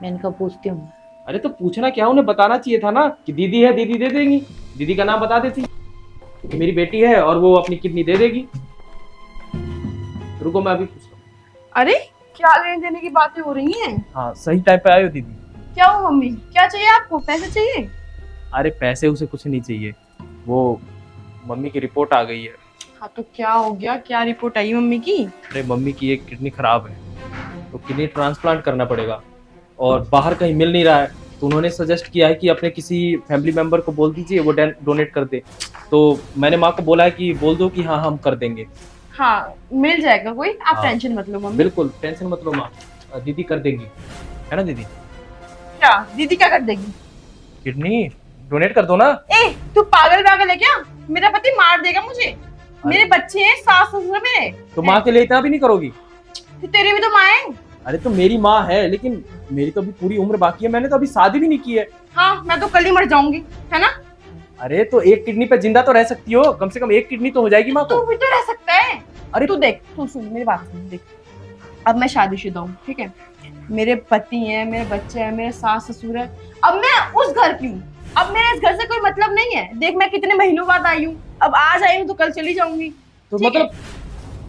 मैंने कहा पूछती हूँ। अरे तो पूछना क्या, उन्हें बताना चाहिए था ना कि दीदी है, दीदी दे देंगी। दीदी का नाम बता देती कि मेरी बेटी है और वो अपनी किडनी दे देगी। रुको मैं अभी पूछता हूँ। अरे क्या लेने देने की बातें हो रही हैं? हाँ सही टाइम पे आए हो दीदी। क्या हो मम्मी, क्या चाहिए आपको? पैसे चाहिए? अरे पैसे उसे कुछ नहीं चाहिए, वो मम्मी की रिपोर्ट आ गई है। हाँ तो क्या हो गया, क्या रिपोर्ट आई मम्मी की? अरे मम्मी की एक किडनी खराब है, तो किडनी ट्रांसप्लांट करना पड़ेगा और बाहर कहीं मिल नहीं रहा है, तो उन्होंने सजेस्ट किया है कि अपने किसी फैमिली मेंबर को बोल दीजिए वो डोनेट कर दे। तो मैंने माँ को बोला है कि बोल दो कि हाँ हम कर देंगे। हाँ मिल जाएगा कोई, आप हाँ। टेंशन मत लो मम्मी। बिल्कुल टेंशन मत लो माँ, दीदी कर देंगी, है ना दीदी? क्या दीदी क्या कर देगी? किडनी डोनेट कर दो ना। ए तू पागल है क्या? मेरा पति मार देगा मुझे, मेरे बच्चे हैं, सास ससुर है मेरे। तो माँ के लिए इतना भी नहीं करोगी? तो तेरी भी तो माँ है। अरे तो मेरी माँ है, लेकिन मेरी तो अभी पूरी उम्र बाकी है, मैंने तो अभी शादी भी नहीं की है। हाँ मैं तो कल ही मर जाऊंगी, है ना? अरे तो एक किडनी पे जिंदा तो रह सकती हो, कम से कम एक किडनी तो हो जाएगी माँ तू को। भी तो रह सकता है। अरे तू देख, तू सुन मेरी बात सुन, देख अब मैं शादीशुदा हूँ, ठीक है, मेरे पति हैं, मेरे बच्चे हैं, मेरे सास ससुर है, अब मैं उस घर की हूँ, अब मेरे इस घर से कोई मतलब नहीं है। देख मैं कितने महीनों बाद आई हूँ, अब आज आई हूँ तो कल चली जाऊंगी। तो ठीक मतलब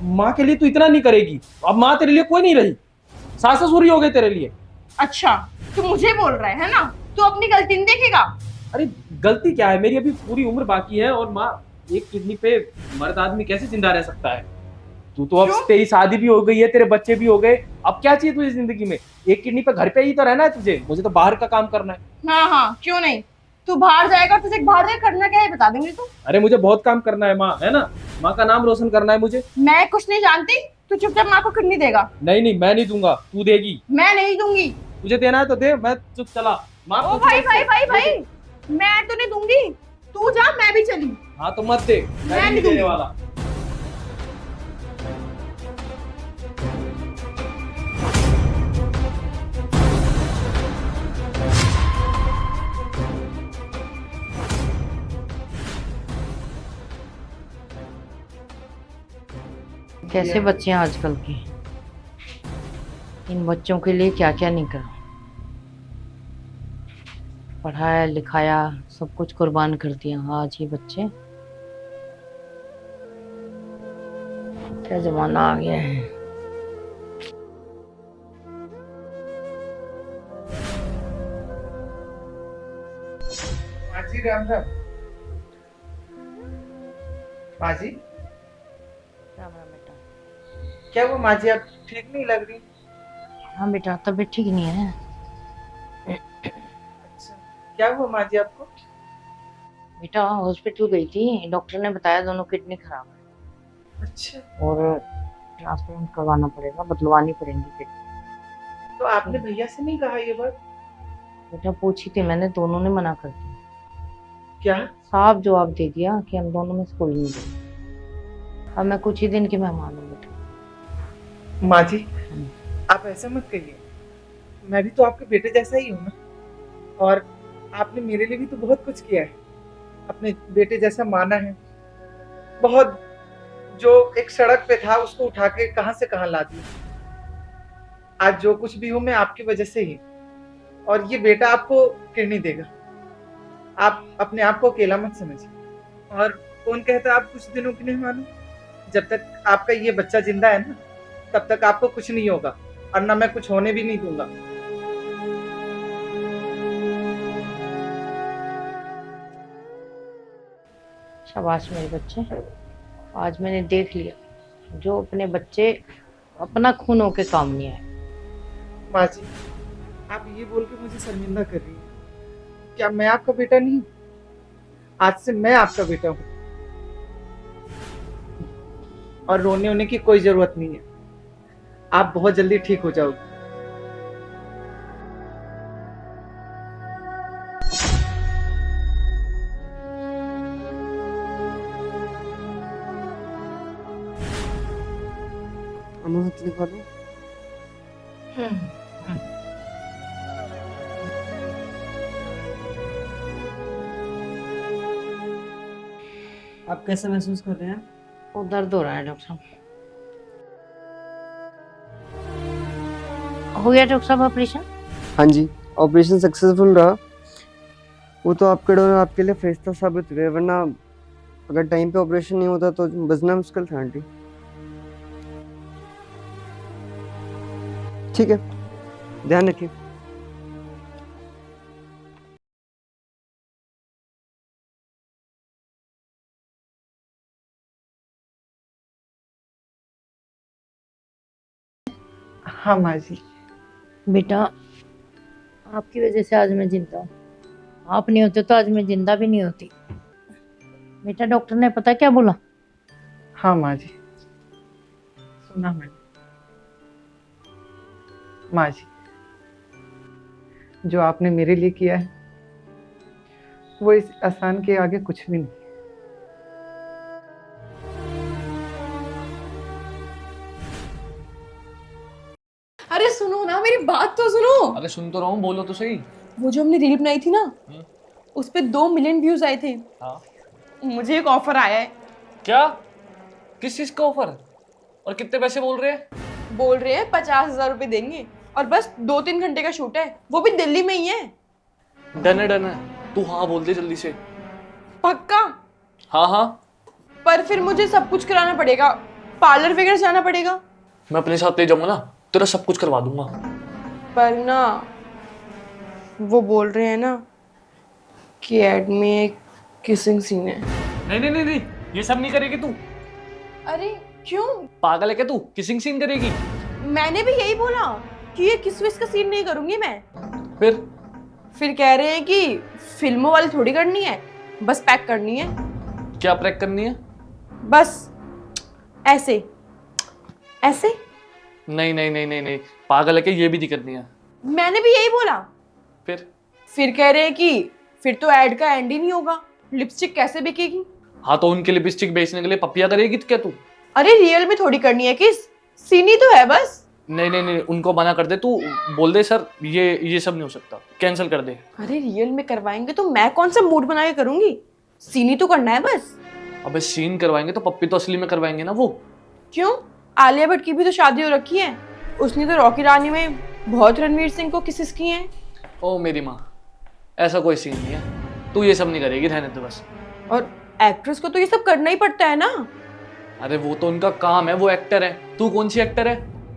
माँ के लिए तू इतना नहीं करेगी? अब माँ तेरे लिए कोई नहीं रही, सास ससुर ही हो गए तेरे लिए। अच्छा तू मुझे बोल रहा है ना? तू अपनी गलती नहीं देखेगा? अरे गलती क्या है, मेरी अभी पूरी उम्र बाकी है, और माँ एक किडनी पे मर्द आदमी कैसे जिंदा रह सकता है? तू तो अब क्यों? तेरी शादी भी हो गई है, तेरे बच्चे भी हो गए, अब क्या चाहिए तुझे जिंदगी में? एक किडनी पे घर पे ही तो रहना है तुझे, मुझे तो बाहर का काम करना है। हाँ हाँ क्यों नहीं, तू बाहर जाएगा और तुझे बाहर जाकर करना क्या है बता देंगे तू। अरे मुझे बहुत काम करना है माँ, है ना? माँ का नाम रोशन करना है मुझे। मैं कुछ नहीं जानती, तू चुपचाप माँ को किडनी देगा। नहीं नहीं मैं नहीं दूंगा, तू देगी। मैं नहीं दूंगी। तुझे देना है तो दे, मैं चुप चला। माँ ओ कुछ भाई नहीं- भाई भाई भाई, मैं तो नहीं दूंगी, तू जा, मैं भी चली। हाँ तो मत दे, मैं मैं नहीं नहीं देने दूंगी। वाला। कैसे बच्चे हैं आजकल के, इन बच्चों के लिए क्या क्या नहीं करा, पढ़ाया लिखाया सब कुछ कुर्बान कर दिया। आज ये बच्चे, क्या जमाना आ गया है। माँ जी राम राम। माँ जी राम राम बेटा। क्या हुआ माँ जी, आप ठीक नहीं लग रही? हाँ बेटा तबीयत ठीक नहीं है। अच्छा क्या हुआ माँ जी आपको? बेटा हॉस्पिटल गई थी, डॉक्टर ने बताया दोनों किडनी खराब है अच्छा और ट्रांसप्लांट करवाना पड़ेगा, बदलवानी पड़ेगी किडनी। तो आपने भैया से नहीं कहा ये बात? बेटा पूछी थी मैंने, दोनों ने मना कर दिया, क्या? साफ जवाब दे दिया कि हम दोनों में से कोई नहीं देगा। अब मैं कुछ ही दिन की मेहमान हूँ बेटा। माँ जी आप ऐसा मत कहिए, मैं भी तो आपके बेटे जैसा ही हूँ ना, और आपने मेरे लिए भी तो बहुत कुछ किया है, अपने बेटे जैसा माना है, बहुत जो एक सड़क पे था उसको उठा के कहां से कहां ला दिया। आज जो कुछ भी हूं मैं आपकी वजह से ही, और ये बेटा आपको किडनी देगा। आप अपने आप को अकेला मत समझिए। और कौन कहता आप कुछ दिनों की नहीं मानो, जब तक आपका ये बच्चा जिंदा है ना तब तक आपको कुछ नहीं होगा, और ना मैं कुछ होने भी नहीं दूंगा। शाबाश मेरे बच्चे, आज मैंने देख लिया जो अपने बच्चे अपना खून होके काम नहीं आए। माँ जी, आप ये बोल के मुझे शर्मिंदा कर रही हैं। क्या मैं आपका बेटा नहीं हूँ? आज से मैं आपका बेटा हूँ, और रोने होने की कोई जरूरत नहीं है। आप बहुत जल्दी ठीक हो जाओगे। अमृत लिखवा दो। आप कैसा महसूस कर रहे हैं? वो दर्द हो रहा है डॉक्टर साहब। हो गया डॉक्टर साहब ऑपरेशन? हाँ जी, ऑपरेशन सक्सेसफुल रहा। वो तो आपके डॉक्टर आपके लिए फरिश्ता साबित हुए, वरना अगर टाइम पे ऑपरेशन नहीं होता तो बचना मुश्किल था आंटी। ठीक है, ध्यान रखिए। हाँ माँ जी। बेटा, आपकी वजह से आज मैं जिंदा हूँ। आप नहीं होते तो आज मैं जिंदा भी नहीं होती। बेटा, डॉक्टर ने पता क्या बोला? हाँ माँ जी, सुना मैंने। माँ जी, जो आपने मेरे लिए किया है वो इस आसान के आगे कुछ भी नहीं। अरे सुनो ना, मेरी बात तो सुनो। अरे सुन तो रहा हूँ, बोलो तो सही। वो जो हमने रील बनाई थी ना, उस पे 2 मिलियन व्यूज आए थे। हाँ। मुझे एक ऑफर आया है। क्या? किस चीज का ऑफर? और कितने पैसे बोल रहे हैं? बोल रहे हैं 50,000 रुपए देंगे, और बस 2-3 घंटे का शूट है, वो भी दिल्ली में ही है। डन है, डन है। तू हाँ बोल दे जल्दी से। पक्का? हाँ हाँ। पर फिर मुझे सब कुछ कराना पड़ेगा, पार्लर वगैरह जाना पड़ेगा। मैं अपने साथ ले जाऊंगा ना, तेरा सब कुछ करवा दूंगा। पर ना, वो बोल रहे हैं ना कि एड में एक किसिंग सीन है। नहीं नहीं नहीं नहीं, ये सब नहीं करेगी तू। अरे क्यों? पागल है क्या तू? किसिंग सीन करेगी? मैंने भी यही बोला कि ये किस विस का सीन नहीं करूंगी मैं। फिर कह रहे हैं कि फिल्मों वाली थोड़ी करनी है, बस पैक करनी है। क्या पैक करनी है? बस ऐसे ऐसे। नहीं नहीं नहीं नहीं नहीं, पागल है क्या? ये भी नहीं करनी है। मैंने भी यही बोला। फिर कह रहे हैं कि फिर तो ऐड का एंड ही नहीं होगा, लिपस्टिक कैसे बिकेगी। हाँ तो उनके लिपस्टिक बेचने के लिए पपिया करेगी तो क्या तू? अरे रियल में थोड़ी करनी है किस, सीनी तो है बस। नहीं नहीं नहीं, उनको मना कर दे तू। बोल दे सर ये सब नहीं हो सकता, कैंसिल कर दे। अरे रियल में करवाएंगे तो मैं कौन सा मूड बना के करूंगी, सीनी तो करना है बस। अबे सीन करवाएंगे तो पप्पी तो असली में करवाएंगे ना वो। क्यों? आलिया भट्ट की भी तो शादी हो रखी है, उसने तो रॉकी रानी में बहुत रणवीर सिंह को किसेस किए हैं। ओ मेरी माँ, ऐसा कोई सीन नहीं है, तू ये सब नहीं करेगी, रहने दे बस। और एक्ट्रेस को तो ये सब करना ही पड़ता है ना। अरे वो तो उनका काम है, वो एक्टर है, तू कौन सी एक्टर है?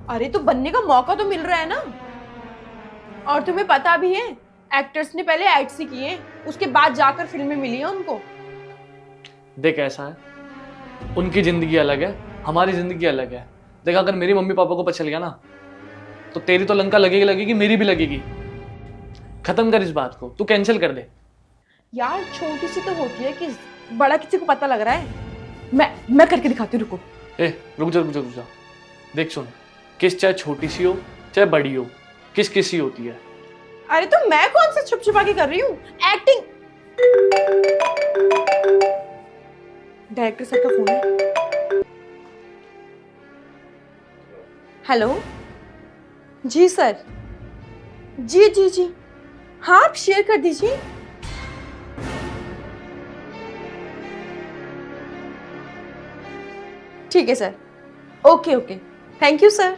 अरे तो बनने का मौका तो मिल रहा है ना। और तुम्हें पता भी है, एक्टर्स ने पहले एड्स ही किए, उसके बाद जाकर फिल्में मिली हैं उनको। देख ऐसा है, उनकी जिंदगी अलग है, हमारी जिंदगी अलग है। देख अगर मेरी मम्मी पापा को पता चल गया ना तो तेरी तो लंका लगेगी लगेगी, मेरी भी लगेगी। खत्म कर इस बात को, तू कैंसिल कर दे। यार छोटी सी तो होती है कि बड़ा किसी को पता लग रहा है। मैं करके दिखाती हूँ, रुको। रुक जा। देख सुन, किस चाहे छोटी सी हो चाहे बड़ी हो, किस किसी होती है। अरे तो मैं कौन सा छुप छुपा के कर रही हूँ एक्टिंग। डायरेक्टर सर का फोन है। हेलो जी सर। जी हाँ आप शेयर कर दीजिए। ठीक है sir. Okay okay, thank you sir.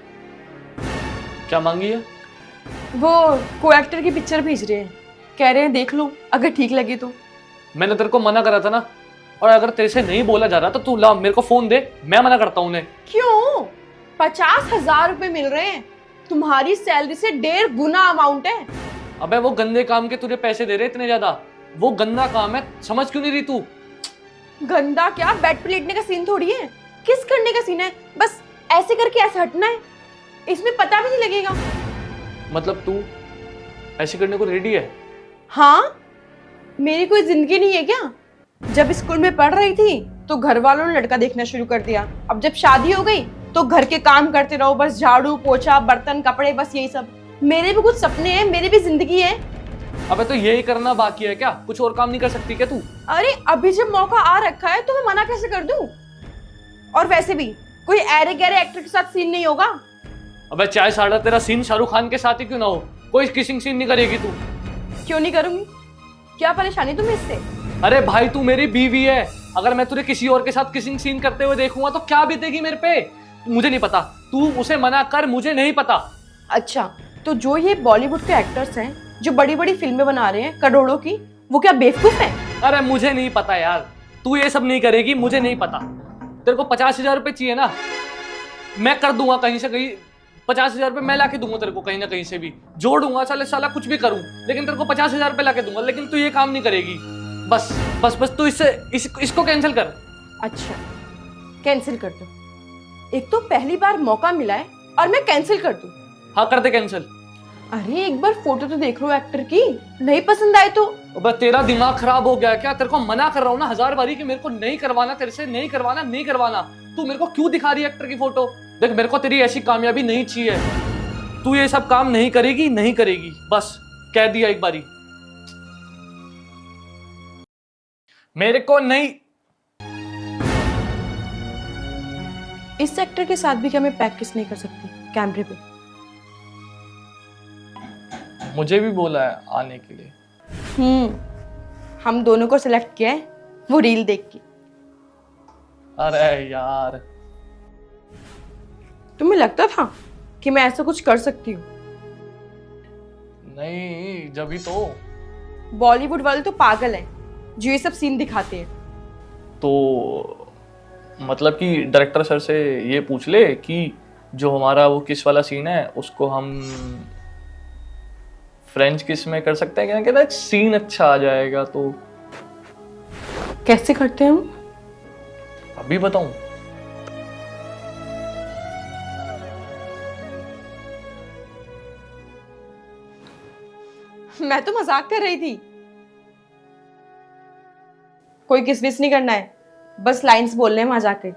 क्या मांगी है? वो को एक्टर की पिक्चर भेज रहे हैं, कह रहे हैं देख लो अगर ठीक लगी तो। मैंने तेरे को मना करा था ना, और अगर तेरे से नहीं बोला जा रहा तो तू ला मेरे को फोन दे, मैं मना करता हूँ उन्हें। क्यों? 50,000 रुपए मिल रहे हैं, तुम्हारी सैलरी से 1.5 गुना अमाउंट है। अबे वो गंदे काम के तुझे पैसे दे रहे इतने ज्यादा, वो गंदा काम है, समझ क्यों नहीं रही तू? गंदा क्या, बेड पे लेटने का सीन थोड़ी है, किस करने का सीन है, बस ऐसे करके ऐसे हटना है, इसमें पता भी नहीं लगेगा। मतलब तू ऐसे करने को रेडी है? हाँ, मेरी कोई जिंदगी नहीं है क्या? जब स्कूल में पढ़ रही थी तो घर वालों ने लड़का देखना शुरू कर दिया, अब जब शादी हो गई तो घर के काम करते रहो, बस झाड़ू पोछा बर्तन कपड़े, बस यही सब। मेरे भी कुछ सपने हैं, मेरी भी जिंदगी है। अबे तो यही करना बाकी है क्या? कुछ और काम नहीं कर सकती क्या तू? अरे अभी जब मौका आ रखा है तो मैं मना कैसे कर दूं? और वैसे भी कोई ऐरे गहरे एक्टर के साथ सीन नहीं होगा। अबे चाहे साड़ा तेरा सीन शाहरुख खान के साथ ही क्यों ना हो, कोई किसिंग सीन नहीं करेगी तू। क्यों नहीं करूंगी? क्या परेशानी तुम्हें इससे? अरे भाई तू मेरी बीवी है, अगर मैं तुझे किसी और के साथ किसिंग सीन करते हुए देखूंगा तो क्या बीतेगी मेरे पे? मुझे नहीं पता, तू उसे मना कर, मुझे नहीं पता। अच्छा, तो जो ये बॉलीवुड के एक्टर्स हैं जो बड़ी बड़ी फिल्में बना रहे हैं करोड़ों की, वो क्या बेवकूफ हैं? अरे मुझे नहीं पता यार, तू ये सब नहीं करेगी, मुझे नहीं पता। तेरे को 50,000 रुपए चाहिए ना, मैं कर दूंगा कहीं से कहीं, 50,000 रुपए मैं लाके दूंगा तेरे को, कहीं ना कहीं से भी जोड़ूंगा, साला कुछ भी करूं, लेकिन तेरे को 50,000 रुपए लाके दूंगा। लेकिन तू ये काम नहीं करेगी, बस बस बस तू इसको कैंसिल कर। अच्छा, कैंसिल कर दो। एक तो पहली बार मौका मिला है और मैं कैंसिल कर दूं? हाँ कर दे कैंसिल। अरे एक बार फोटो तो देख लो एक्टर की, नहीं पसंद आए तो? बस तेरा दिमाग खराब हो गया क्या? तेरे को मना कर रहा हूँ ना 1000 बारी कि मेरे को नहीं करवाना, तेरे से नहीं करवाना, नहीं करवाना। तू मेरे को क्यों दिखा रही है एक्टर की फोटो? देख मेरे को तेरी ऐसी कामयाबी नहीं चाहिए, तू ये सब काम नहीं करेगी, नहीं करेगी, बस कह दिया एक बारी। मेरे को नहीं। इस एक्टर के साथ भी क्या मैं पैक किस नहीं कर सकती कैमरे पे? मुझे भी बोला है आने के लिए। हम दोनों को सिलेक्ट किया है वो रील देख के। अरे यार, तुम्हें लगता था कि मैं ऐसा कुछ कर सकती हूँ? नहीं जब तो। बॉलीवुड वाले तो पागल हैं जो ये सब सीन दिखाते हैं। तो मतलब कि डायरेक्टर सर से ये पूछ ले कि जो हमारा वो किस वाला सीन है उसको हम फ्रेंच किस में कर सकते हैं क्या? कहता है सीन अच्छा आ जाएगा। तो कैसे करते हैं हम? अभी बताऊं? मैं तो मजाक कर रही थी। कोई किस विस नहीं करना है, बस लाइंस बोलने हैं वहां जाके।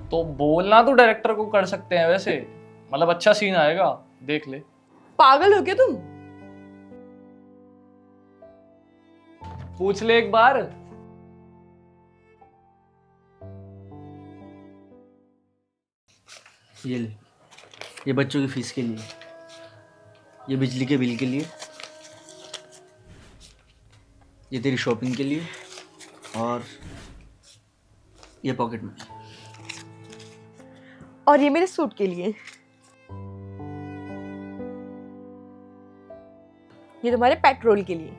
तो बोलना तो डायरेक्टर को कर सकते हैं वैसे, मतलब अच्छा सीन आएगा, देख ले। पागल हो क्या तुम? पूछ ले एक बार। ये ले, ये बच्चों की फीस के लिए, ये बिजली के बिल के लिए, ये तेरी शॉपिंग के लिए, और ये पॉकेट मनी। और ये मेरे सूट के लिए। ये तुम्हारे पेट्रोल के लिए।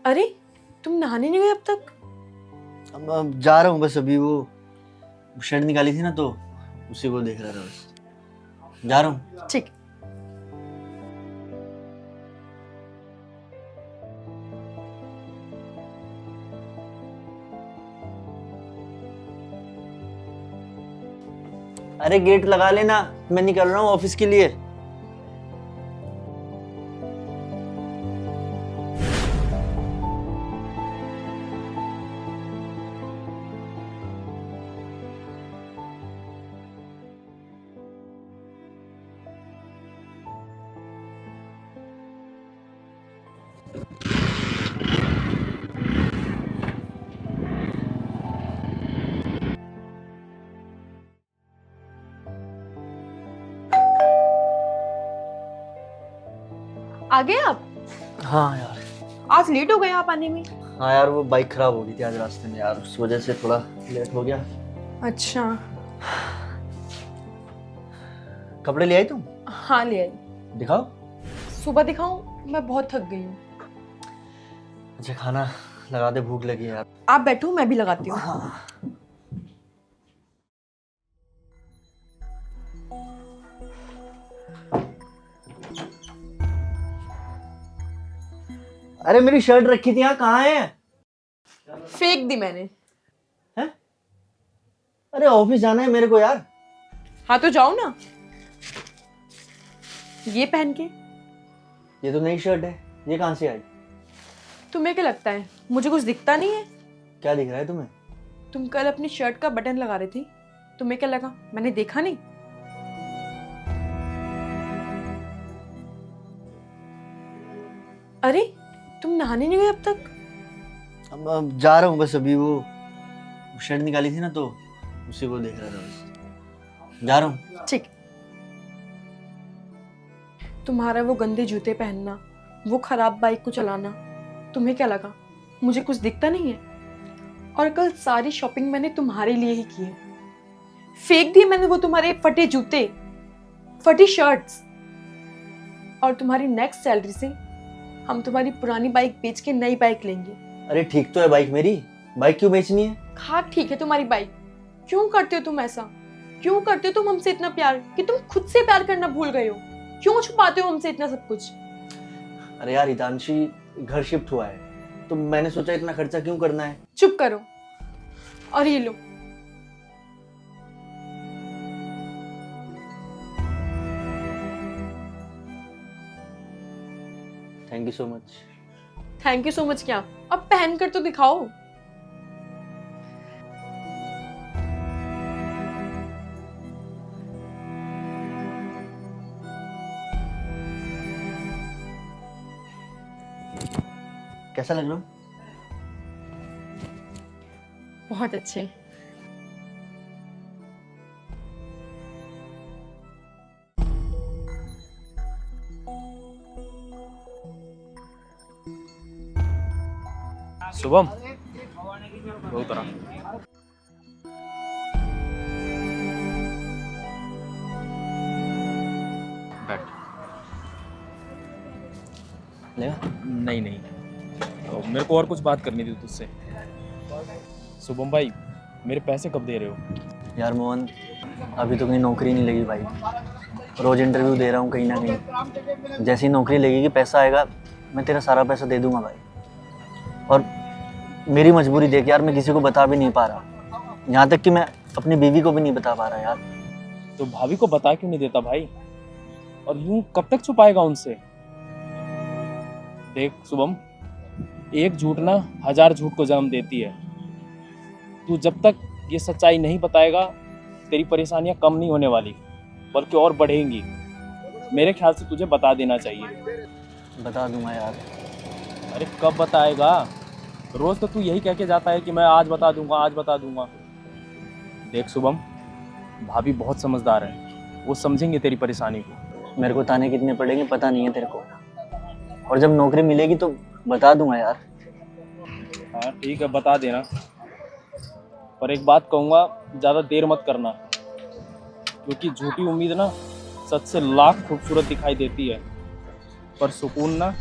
अरे तुम नहाने नहीं गए अब तक? अब जा रहा हूँ बस, अभी वो शर्ट निकाली थी ना तो उसी को देख रहा था, बस जा रहा हूँ। ठीक। अरे गेट लगा लेना, मैं निकल रहा हूँ ऑफिस के लिए। आ गए आप? हाँ यार। आज लेट हो गए आप आने में। हाँ यार, वो बाइक खराब हो गई थी आज रास्ते में यार, उस वजह से थोड़ा लेट हो गया। अच्छा। कपड़े ले आई तुम? हाँ ले आई। दिखाओ। सुबह दिखाऊं? मैं बहुत थक गई हूँ। अच्छा खाना लगा दे, भूख लगी है यार। आप बैठो, मैं भी लगाती हूँ। अरे मेरी शर्ट रखी थी यहाँ, कहाँ है? फेंक दी मैंने। हैं? अरे ऑफिस जाना है मेरे को यार। हाँ तो जाओ ना, ये पहन के। ये तो नई शर्ट है, ये कहाँ से आई? तुम्हें क्या लगता है मुझे कुछ दिखता नहीं है? क्या दिख रहा है तुम्हें? तुम कल अपनी शर्ट का बटन लगा रही थी, तुम्हें क्या लगा मैंने देखा नहीं? अरे तुम नहाने नहीं गए अब तक? अब जा रहा हूँ बस, अभी वो शर्ट निकाली थी ना तो उसी को देख रहा था बस। जा रहा हूँ। ठीक। तुम्हारा वो गंदे जूते पहनना, वो खराब बाइक को चलाना, तुम्हें क्या लगा मुझे कुछ दिखता नहीं है? और कल सारी शॉपिंग मैंने तुम्हारे लिए ही की है। फेंक दिए मैंने वो तुम्हारे फटे जूते, फटी शर्ट्स। और तुम्हारी नेक्स्ट सैलरी से हम तुम्हारी पुरानी बाइक बेच के नई बाइक लेंगे। अरे ठीक तो है बाइक मेरी, बाइक क्यों बेचनी है? हाँ ठीक है तुम्हारी बाइक। क्यों करते हो तुम ऐसा? क्यों करते हो तुम हमसे इतना प्यार कि तुम खुद से प्यार करना भूल गए हो? क्यों छुपाते हो हमसे इतना सब कुछ? अरे यार हितांशी घर शिफ्ट हुआ है तो मैंने सोचा इतना खर्चा क्यों करना है। चुप करो और ये लो। Thank you so much. Thank you so much क्या, अब पहन कर तो दिखाओ। कैसा लग रहा हूँ? बहुत अच्छे। शुभम बहुत तरह। बैठ। लेगा? नहीं नहीं, तो मेरे को और कुछ बात करनी थी तुझसे। शुभम भाई, मेरे पैसे कब दे रहे हो? यार मोहन, अभी तो कहीं नौकरी नहीं लगी भाई। रोज इंटरव्यू दे रहा हूँ कहीं ना कहीं। जैसी नौकरी लगेगी पैसा आएगा, मैं तेरा सारा पैसा दे दूंगा भाई। और मेरी मजबूरी देख यार, मैं किसी को बता भी नहीं पा रहा, यहाँ तक कि मैं अपनी बीवी को भी नहीं बता पा रहा यार। तो भाभी को बता क्यों नहीं देता भाई? और यूं कब तक छुपाएगा उनसे? देख शुभम, एक झूठ ना 1000 झूठ को जन्म देती है। तू जब तक ये सच्चाई नहीं बताएगा, तेरी परेशानियां कम नहीं होने वाली बल्कि और बढ़ेंगी। मेरे ख्याल से तुझे बता देना चाहिए। बता दूंगा यार। अरे कब बताएगा? रोज तो तू यही कह के जाता है कि मैं आज बता दूंगा, आज बता दूंगा। देख शुभम, भाभी बहुत समझदार है, वो समझेंगे तेरी परेशानी को। मेरे को ताने कितने पड़ेंगे पता नहीं है तेरे को, और जब नौकरी मिलेगी तो बता दूंगा यार। हाँ ठीक है, बता देना। पर एक बात कहूँगा, ज़्यादा देर मत करना, क्योंकि झूठी उम्मीद ना सच से लाख खूबसूरत दिखाई देती है, पर सुकून ना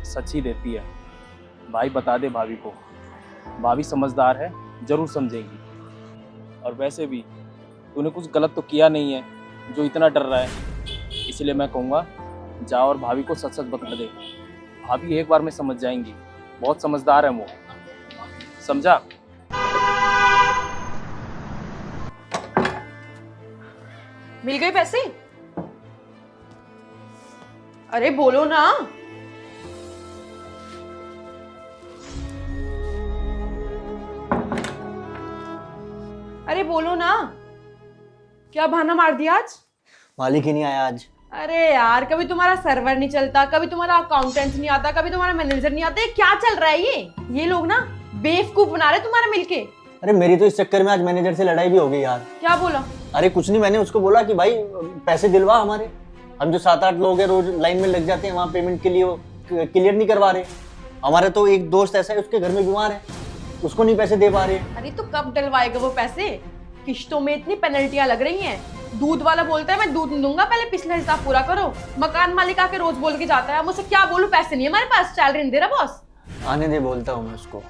सच ही देती है। भाई बता दे भाभी को, भाभी समझदार है, ज़रूर समझेगी। और वैसे भी तूने कुछ गलत तो किया नहीं है जो इतना डर रहा है, इसलिए मैं कहूँगा जा और भाभी को सच सच बता दे। भाभी एक बार में समझ जाएंगी, बहुत समझदार है वो, समझा? मिल गए पैसे? अरे बोलो ना। अरे बोलो ना, क्या बहाना मार दिया आज? मालिक ही नहीं आया आज। अरे यार, कभी तुम्हारा सर्वर नहीं चलता, कभी तुम्हारा अकाउंटेंट नहीं आता, कभी तुम्हारा मैनेजर नहीं आता। क्या चल रहा है ये लोग ना बेवकूफ बना रहे तुम्हारे मिलके। अरे मेरी तो इस चक्कर में आज मैनेजर से लड़ाई भी हो गई यार। क्या बोला? अरे कुछ नहीं, मैंने उसको बोला कि भाई पैसे दिलवा हमारे। हम जो 7-8 लोग हैं रोज लाइन में लग जाते हैं वहाँ पेमेंट के लिए, वो क्लियर नहीं करवा रहे। हमारा तो एक दोस्त ऐसा है, उसके घर में बीमार है, उसको नहीं पैसे दे पा रहे हैं। अरे तो कब डलवाएगा वो पैसे? किश्तों में इतनी पेनल्टियां लग रही हैं। दूध वाला बोलता है मैं दूध नहीं दूंगा, पहले पिछला हिसाब पूरा करो। मकान मालिक आके रोज बोल के जाता है, मुझसे क्या बोलूं, पैसे नहीं है हमारे पास, सैलरी नहीं दे रहा बॉस। आने दे, बोलता हूँ मैं उसको,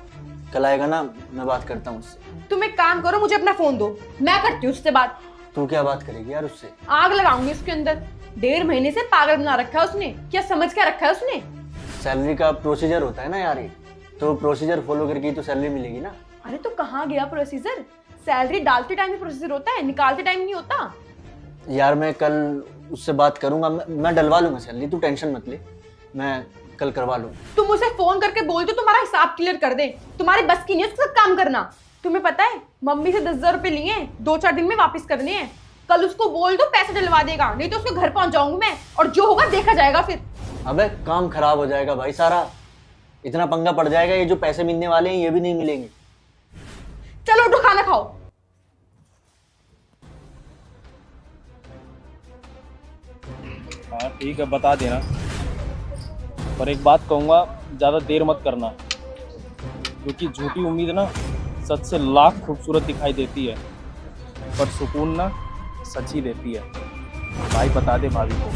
कल आएगा ना, मैं बात करता हूँ उससे। तुम एक काम करो, मुझे अपना फोन दो, मैं करती हूँ उससे बात। तू क्या बात करेगी यार उससे? आग लगाऊंगी उसके अंदर। 1.5 महीने से पागल बना रखा है उसने, क्या समझ क्या रखा है उसने? सैलरी का प्रोसीजर होता है ना यार, एक तो प्रोसीजर फॉलो करके ही तो सैलरी मिलेगी ना। अरे तो कहाँ गया प्रोसीजर? सैलरी डालते टाइम ही प्रोसीजर होता है, निकालते टाइम नहीं होता। यार मैं कल उससे बात करूंगा, मैं डलवा लूंगा सैलरी, तू टेंशन मत ले, मैं कल करवा लूंगा। तुम उसे फोन करके बोल दो तुम्हारा हिसाब क्लियर कर दे, तुम्हारी बस की नहीं है उसके साथ काम करना। तुम्हें पता है मम्मी से 10,000 रुपए लिए हैं, 2-4 दिन में वापस करने हैं। कल उसको बोल दो पैसे डलवा देगा, नहीं तो उसके घर पहुंच जाऊंगी मैं, और जो होगा देखा जाएगा फिर। अबे काम खराब हो जाएगा भाई सारा, इतना पंगा पड़ जाएगा, ये जो पैसे मिलने वाले हैं ये भी नहीं मिलेंगे। चलो उठो खाना खाओ। हाँ ठीक है, बता देना, पर एक बात कहूँगा, ज़्यादा देर मत करना, क्योंकि झूठी उम्मीद ना सच से लाख खूबसूरत दिखाई देती है, पर सुकून ना सच ही देती है। भाई बता दे भाभी को।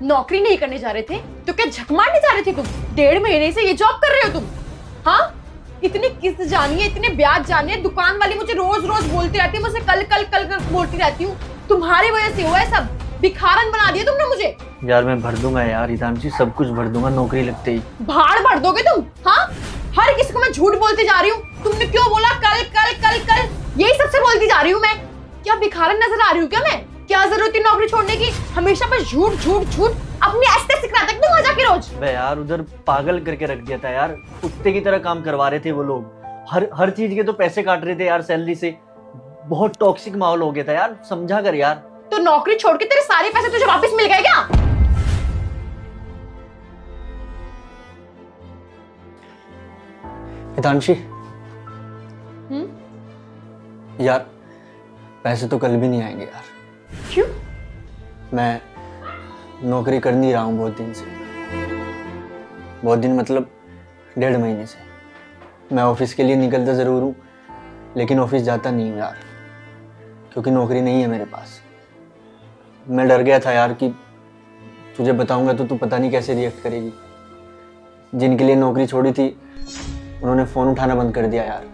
नौकरी नहीं करने जा रहे थे तो क्या झक मारने जा रहे थे तुम? 1.5 महीने से ये जॉब कर रहे हो तुम? हाँ, इतनी किस्त जानी है, इतने ब्याज जाने हैं, दुकान वाली मुझे रोज रोज बोलती रहती है, मुझे कल कल कल कल बोलती रहती हूँ। तुम्हारी वजह से हुआ है सब, भिखारन बना दिया तुमने मुझे। यार मैं भर दूंगा यार हितांशी, सब कुछ भर दूंगा नौकरी लगते ही। भाड़ भर दोगे तुम? हाँ, हर किसी को मैं झूठ बोलती जा रही हूँ। तुमने क्यों बोला कल कल कल कल, यही सबसे बोलती जा रही हूँ मैं। क्या भिखारन नजर आ रही हूँ क्या मैं? क्या जरूरत है नौकरी छोड़ने की? हमेशा बस झूठ झूठ झूठ, अपने ऐसे सिखाते तुम आ जाके रोज। बे यार उधर पागल करके रख दिया था यार, कुत्ते की तरह काम करवा रहे थे वो लोग, हर चीज के तो पैसे काट रहे थे यार सैलरी से, बहुत टॉक्सिक माहौल हो गया था यार, समझा कर यार। तो नौकरी छोड़ के तेरे सारे पैसे तुझे वापस मिल गए क्या? हितांशी यार पैसे तो कल भी नहीं आएंगे यार। क्यों? मैं नौकरी कर नहीं रहा हूँ बहुत दिन से, बहुत दिन मतलब 1.5 महीने से। मैं ऑफिस के लिए निकलता ज़रूर हूँ, लेकिन ऑफिस जाता नहीं हूँ यार, क्योंकि नौकरी नहीं है मेरे पास। मैं डर गया था यार कि तुझे बताऊंगा तो तू पता नहीं कैसे रिएक्ट करेगी। जिनके लिए नौकरी छोड़ी थी उन्होंने फ़ोन उठाना बंद कर दिया यार।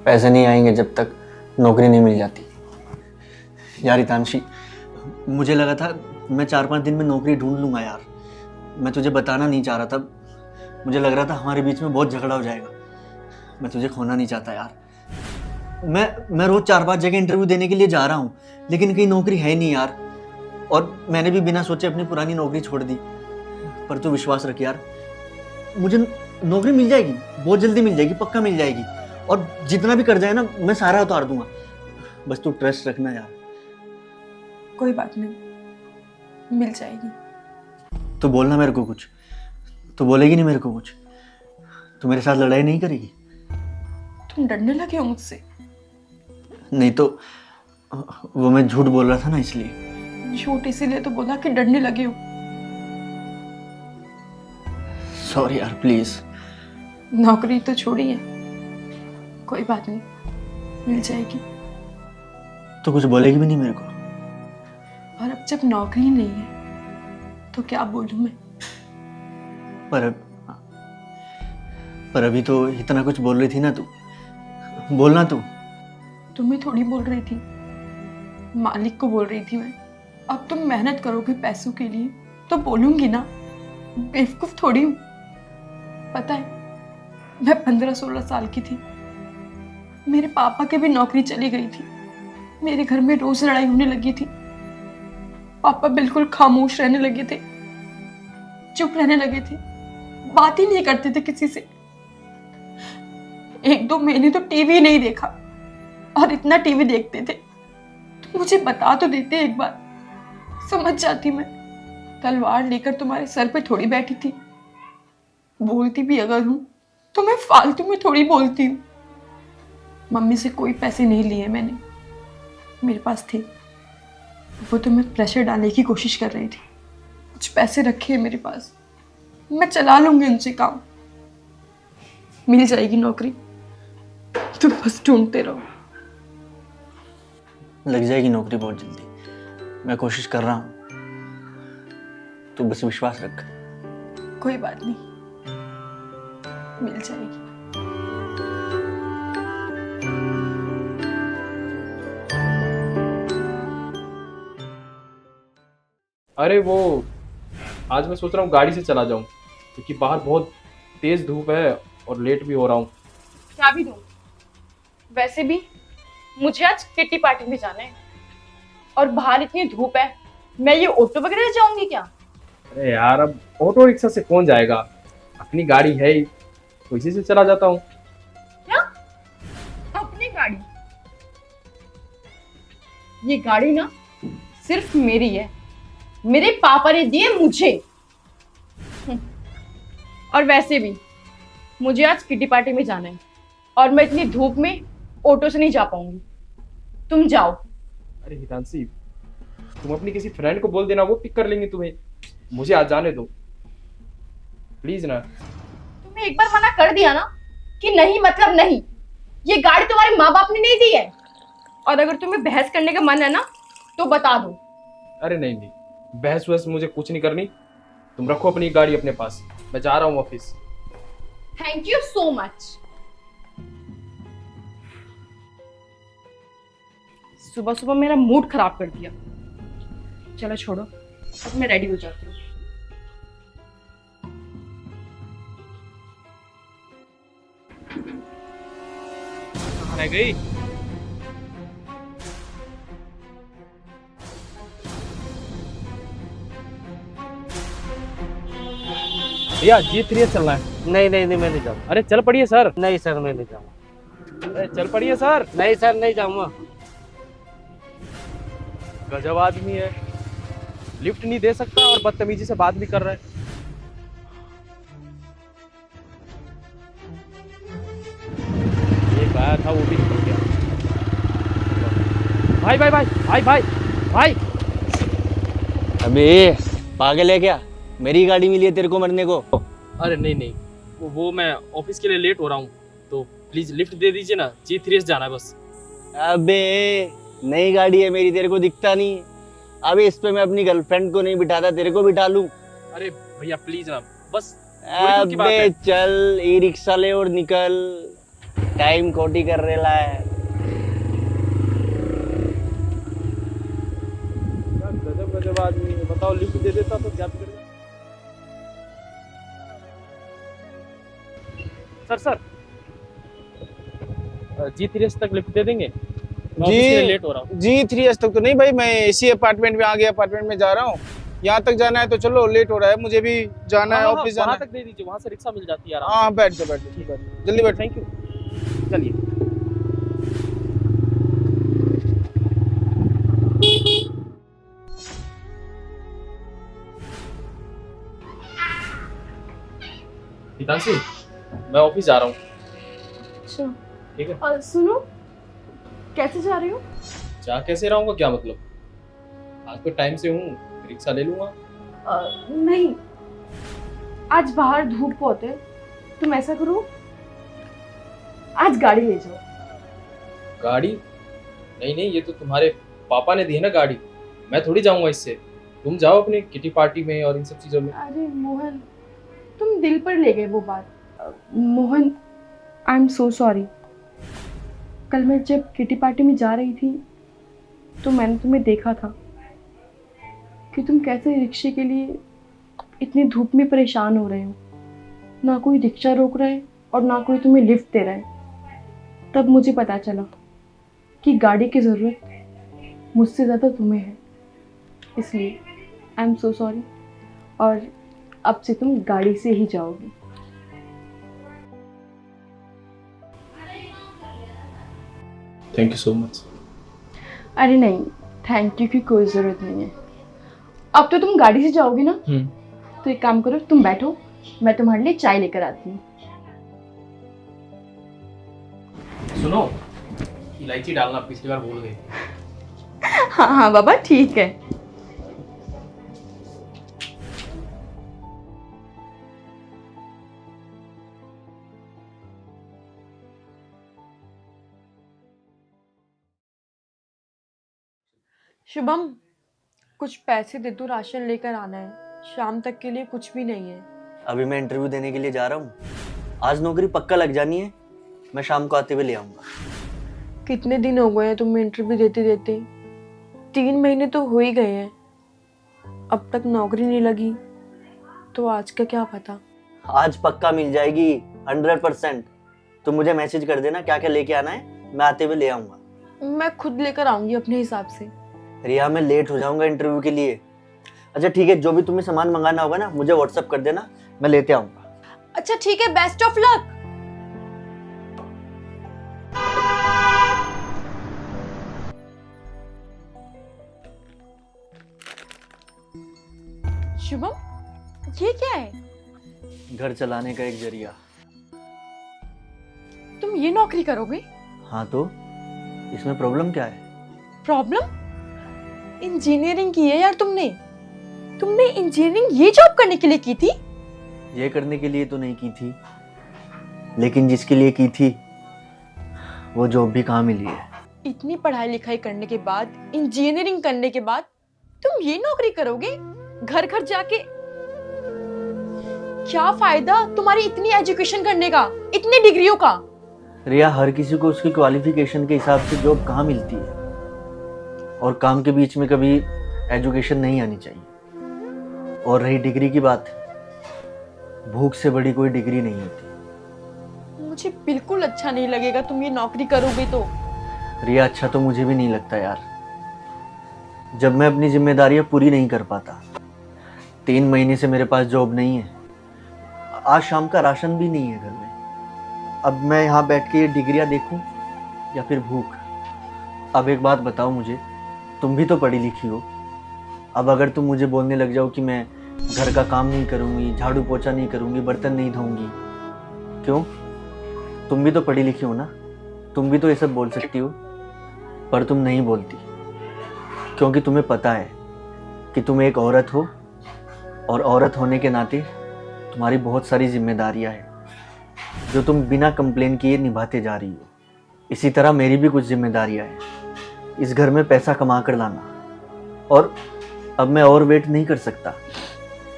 पैसे नहीं आएंगे जब तक नौकरी नहीं मिल जाती। यार हितांशी, मुझे लगा था मैं 4-5 दिन में नौकरी ढूंढ लूँगा यार, मैं तुझे बताना नहीं चाह रहा था, मुझे लग रहा था हमारे बीच में बहुत झगड़ा हो जाएगा, मैं तुझे खोना नहीं चाहता यार। मैं रोज़ 4-5 जगह इंटरव्यू देने के लिए जा रहा हूँ, लेकिन कहीं नौकरी है नहीं यार, और मैंने भी बिना सोचे अपनी पुरानी नौकरी छोड़ दी। पर तू विश्वास रख यार, मुझे नौकरी मिल जाएगी, बहुत जल्दी मिल जाएगी, पक्का मिल जाएगी, और जितना भी कर जाए ना मैं सारा उतार दूंगा, बस तू ट्रस्ट रखना यार। कोई बात नहीं, मिल जाएगी। तू बोलना मेरे को कुछ, तू बोलेगी नहीं मेरे को कुछ, तू मेरे साथ लड़ाई नहीं करेगी? तुम डरने लगे हो मुझसे? नहीं तो वो मैं झूठ बोल रहा था ना इसलिए। झूठ इसीलिए तो बोला कि डरने लगे हो। सॉरी यार प्लीज। नौकरी तो छोड़ी है, कोई बात नहीं, मिल जाएगी। तो कुछ बोलेगी भी नहीं मेरे को? और अब जब नौकरी नहीं है तो क्या बोलूं मैं? पर अभी तो इतना कुछ बोल रही थी ना तू, बोलना तू। तुम्हें थोड़ी बोल रही थी, मालिक को बोल रही थी मैं। अब तुम मेहनत करोगे पैसों के लिए तो बोलूंगी ना, बेवकूफ थोड़ी हूँ। पता है मैं 15-16 साल की थी, मेरे पापा की भी नौकरी चली गई थी, मेरे घर में रोज लड़ाई होने लगी थी। पापा बिल्कुल खामोश रहने लगे थे, चुप रहने लगे थे, बात ही नहीं करते थे किसी से। 1-2 महीने तो टीवी नहीं देखा, और इतना टीवी देखते थे तो मुझे बता तो देते एक बार, समझ जाती मैं। तलवार लेकर तुम्हारे सर पे थोड़ी बैठी थी, बोलती भी अगर हूं तो मैं फालतू में थोड़ी बोलती हूँ। मम्मी से कोई पैसे नहीं लिए मैंने, मेरे पास थी, वो तो मैं प्रेशर डालने की कोशिश कर रही थी। कुछ पैसे रखे हैं मेरे पास, मैं चला लूंगी उनसे काम, मिल जाएगी नौकरी। तुम बस ढूंढते रहो। लग जाएगी नौकरी बहुत जल्दी, मैं कोशिश कर रहा हूँ, तू बस विश्वास रख। कोई बात नहीं, मिल जाएगी। अरे वो आज मैं सोच रहा हूँ गाड़ी से चला जाऊँ, क्योंकि बाहर बहुत तेज धूप है और लेट भी हो रहा हूँ। क्या भी दूं? वैसे भी मुझे आज किट्टी पार्टी में जाना है और बाहर इतनी धूप है, मैं ये ऑटो वगैरह से जाऊंगी क्या? अरे यार, अब ऑटो रिक्शा से कौन जाएगा, अपनी गाड़ी है ही, तो इसी से चला जाता हूँ। क्या? अपनी गाड़ी? ये गाड़ी ना सिर्फ मेरी है, मेरे पापा ने दी है मुझे। और वैसे भी मुझे आज किटी पार्टी में जाना है और मैं इतनी धूप में ऑटो से नहीं जा पाऊंगी। तुम जाओ। अरे हितांशी, तुम अपनी किसी फ्रेंड को बोल देना, वो पिक कर लेंगे तुम्हें, मुझे आज जाने दो प्लीज ना। तुम्हें एक बार मना कर दिया ना कि नहीं मतलब नहीं। ये गाड़ी तुम्हारे माँ बाप ने नहीं दी है, और अगर तुम्हें बहस करने का मन है ना तो बता दो। अरे नहीं नहीं, बहस वहस मुझे कुछ नहीं करनी, तुम रखो अपनी गाड़ी अपने पास, मैं जा रहा हूँ office. Thank you so much. सुबह सुबह मेरा मूड खराब कर दिया। चलो छोड़ो, अब मैं रेडी हो जाती हूँ। कहाँ रह गई? भैया G3 चलना है। नहीं नहीं नहीं, मैं नहीं जाऊँगा। अरे चल पड़िए सर। नहीं सर, मैं नहीं जाऊँगा। अरे चल पड़िए सर। नहीं सर, नहीं जाऊँगा। गजब आदमी है, लिफ्ट नहीं दे सकता और बदतमीजी से बात भी कर रहा है। एक आया था वो भी निकल गया। भाई भाई भाई भाई भाई भाई अबे पागल है क्या, मेरी गाड़ी मिली है तेरे को मरने को। अरे नहीं नहीं, वो मैं ऑफिस के लिए लेट हो रहा हूँ, तो प्लीज लिफ्ट दे दीजिए ना, G3 जाना है बस। अबे नई गाड़ी है मेरी, तेरे को दिखता नहीं? अबे इस पे मैं अपनी गर्लफ्रेंड को नहीं बिठाता, तेरे को बिठा लूं? अरे भैया प्लीज ना, बस थोड़ी दूर की बात अबे है। चल ई रिक्शा ले और निकल, टाइम खोटी कर रेला है। गजब गजब आदमी है, बताओ लिफ्ट दे देता तो क्या करेगा। सर सर G3 तक लिफ्ट दे देंगे? मैं ऑफिस के लिए लेट हो रहा हूँ। G3 तक तो नहीं भाई, मैं इसी अपार्टमेंट में आ गया, अपार्टमेंट में जा रहा हूँ। यहाँ तक जाना है तो चलो, लेट हो रहा है, मुझे भी जाना है, ऑफिस जाना वहाँ है। तक दे दीजिए, वहाँ से रिक्शा मिल जाती है आराम हाँ बैठ जाओ ठीक है, जल्दी बैठ। Thank you. चलिए। हितांशी, मैं ऑफिस जा रहा हूँ। अच्छा, ठीक है। और सुनो, कैसे जा रही हो? जा कैसे रहूँगा, क्या मतलब? आज तो टाइम से हूँ, रिक्शा ले लूंगा। नहीं, आज बाहर धूप बहुत है, तुम ऐसा करो, आज गाड़ी ले जाओ। गाड़ी? नहीं नहीं, ये तो तुम्हारे पापा ने दी है ना गाड़ी, मैं थोड़ी जाऊंगा इससे। तुम जाओ अपनी किटी पार्टी में और इन सब चीजों में। अरे मोहन, तुम दिल पर ले गए वो बात। Mohan, I am so sorry. कल मैं जब किटी पार्टी में जा रही थी तो मैंने तुम्हें देखा था कि तुम कैसे रिक्शे के लिए इतनी धूप में परेशान हो रहे हो। ना कोई रिक्शा रोक रहा है और ना कोई तुम्हें लिफ्ट दे रहा है। तब मुझे पता चला कि गाड़ी की ज़रूरत मुझसे ज़्यादा तुम्हें है। इसलिए आई एम सो सॉरी, और अब से तुम गाड़ी से ही जाओगी। Thank you so much. अरे नहीं, थैंक यू की कोई ज़रूरत नहीं है। अब तो तुम गाड़ी से जाओगी ना, तो एक काम करो, तुम बैठो, मैं तुम्हारे लिए चाय लेकर आती हूँ। सुनो, इलायची डालना पिछली बार भूल गए। हाँ हाँ बाबा ठीक है। शुभम, कुछ पैसे दे दो, राशन लेकर आना है, शाम तक के लिए कुछ भी नहीं है। अभी मैं इंटरव्यू देने के लिए जा रहा हूँ, आज नौकरी पक्का लग जानी है, मैं शाम को आते हुए ले आऊँगा। कितने दिन हो गए हैं तुम्हें इंटरव्यू देते देते? 3 महीने तो हो ही गए हैं, अब तक नौकरी नहीं लगी, तो आज का क्या पता। आज पक्का मिल जाएगी 100%। तुम मुझे मैसेज कर देना क्या क्या लेके आना है, मैं आते हुए ले आऊँगा। मैं खुद लेकर आऊंगी अपने हिसाब से। रिया मैं लेट हो जाऊंगा इंटरव्यू के लिए। अच्छा ठीक है, जो भी तुम्हें सामान मंगाना होगा ना मुझे व्हाट्सअप कर देना, मैं लेते आऊंगा। अच्छा ठीक है, बेस्ट ऑफ लक। शुभम, ये क्या है? घर चलाने का एक जरिया। तुम ये नौकरी करोगे? हाँ तो इसमें प्रॉब्लम क्या है? प्रॉब्लम? इंजीनियरिंग की है यार तुमने इंजीनियरिंग ये जॉब करने के लिए की थी? ये करने के लिए तो नहीं की थी, लेकिन जिसके लिए की थी वो जॉब भी कहाँ मिली है। इतनी पढ़ाई लिखाई करने के बाद, इंजीनियरिंग करने के बाद तुम ये नौकरी करोगे घर घर जाके? क्या फायदा तुम्हारी इतनी एजुकेशन करने का, इतनी डिग्रियों का? रिया हर किसी को उसकी क्वालिफिकेशन के हिसाब से जॉब कहाँ मिलती है, और काम के बीच में कभी एजुकेशन नहीं आनी चाहिए। और रही डिग्री की बात, भूख से बड़ी कोई डिग्री नहीं होती। मुझे बिल्कुल अच्छा नहीं लगेगा तुम ये नौकरी करोगे तो। रिया अच्छा तो मुझे भी नहीं लगता यार, जब मैं अपनी जिम्मेदारियां पूरी नहीं कर पाता। 3 महीने से मेरे पास जॉब नहीं है, आज शाम का राशन भी नहीं है घर में। अब मैं यहाँ बैठ के ये डिग्रियां देखूं या फिर भूख? अब एक बात बताओ मुझे, तुम भी तो पढ़ी लिखी हो, अब अगर तुम मुझे बोलने लग जाओ कि मैं घर का काम नहीं करूँगी, झाड़ू पोछा नहीं करूँगी, बर्तन नहीं धोऊंगी, क्यों? तुम भी तो पढ़ी लिखी हो ना, तुम भी तो ये सब बोल सकती हो, पर तुम नहीं बोलती क्योंकि तुम्हें पता है कि तुम एक औरत हो, और औरत होने के नाते तुम्हारी बहुत सारी जिम्मेदारियां हैं जो तुम बिना कंप्लेन किए निभाते जा रही हो। इसी तरह मेरी भी कुछ जिम्मेदारियां हैं, इस घर में पैसा कमा कर लाना। और अब मैं और वेट नहीं कर सकता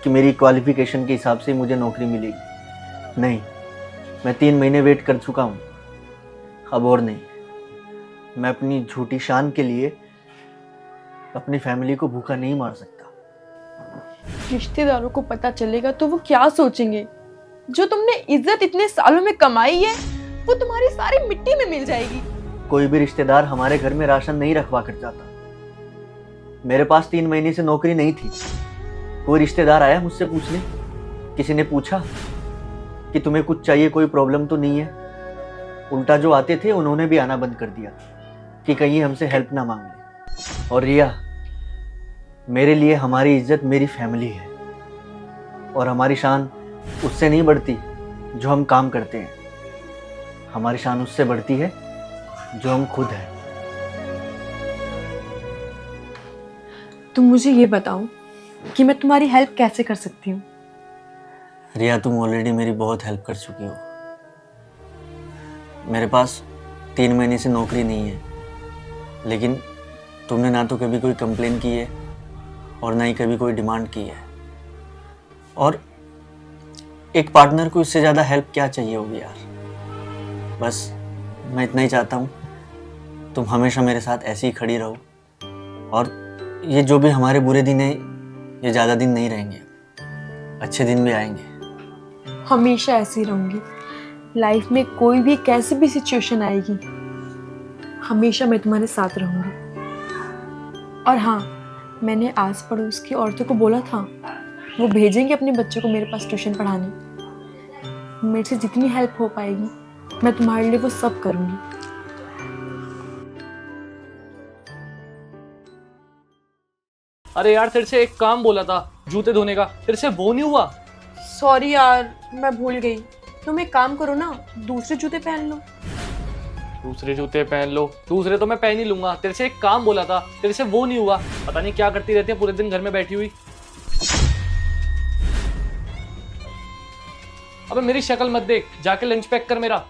कि मेरी क्वालिफिकेशन के हिसाब से मुझे नौकरी मिलेगी। नहीं, मैं 3 महीने वेट कर चुका हूँ, अब और नहीं। मैं अपनी झूठी शान के लिए अपनी फैमिली को भूखा नहीं मार सकता। रिश्तेदारों को पता चलेगा तो वो क्या सोचेंगे? जो तुमने इज्जत इतने सालों में कमाई है वो तुम्हारी सारी मिट्टी में मिल जाएगी। कोई भी रिश्तेदार हमारे घर में राशन नहीं रखवा कर जाता। मेरे पास 3 महीने से नौकरी नहीं थी, कोई रिश्तेदार आया मुझसे पूछने? किसी ने पूछा कि तुम्हें कुछ चाहिए, कोई प्रॉब्लम तो नहीं है? उल्टा जो आते थे उन्होंने भी आना बंद कर दिया कि कहीं हमसे हेल्प ना मांग ले। और रिया, मेरे लिए हमारी इज्जत मेरी फैमिली है, और हमारी शान उससे नहीं बढ़ती जो हम काम करते हैं, हमारी शान उससे बढ़ती है जो हम खुद हैं। तुम मुझे ये बताओ कि मैं तुम्हारी हेल्प कैसे कर सकती हूँ? रिया तुम ऑलरेडी मेरी बहुत हेल्प कर चुकी हो। मेरे पास 3 महीने से नौकरी नहीं है, लेकिन तुमने ना तो कभी कोई कंप्लेन की है और ना ही कभी कोई डिमांड की है। और एक पार्टनर को इससे ज़्यादा हेल्प क्या चाहिए होगी यार। बस मैं इतना ही चाहता हूँ, तुम हमेशा मेरे साथ ऐसे ही खड़ी रहो, और ये जो भी हमारे बुरे दिन हैं ये ज़्यादा दिन नहीं रहेंगे, अच्छे दिन भी आएंगे। हमेशा ऐसी रहूंगी। लाइफ में कोई भी कैसी भी सिचुएशन आएगी, हमेशा मैं तुम्हारे साथ रहूंगी। और हाँ, मैंने आस पड़ोस की औरतों को बोला था, वो भेजेंगे अपने बच्चों को मेरे पास ट्यूशन पढ़ाने। मेरे से जितनी हेल्प हो पाएगी मैं तुम्हारे लिए वो सब करूंगी। अरे यार तेरे से एक काम बोला था जूते धोने का, तेरे से वो नहीं हुआ। सॉरी यार, मैं भूल गई। तुम एक काम करो ना, दूसरे जूते पहन लो। दूसरे जूते पहन लो। दूसरे तो मैं पहन ही लूंगा, तेरे से एक काम बोला था, तेरे से वो नहीं हुआ। पता नहीं क्या करती रहती है पूरे दिन घर में बैठी हुई। अबे मेरी शक्ल मत देख, जाके लंच पैक कर मेरा।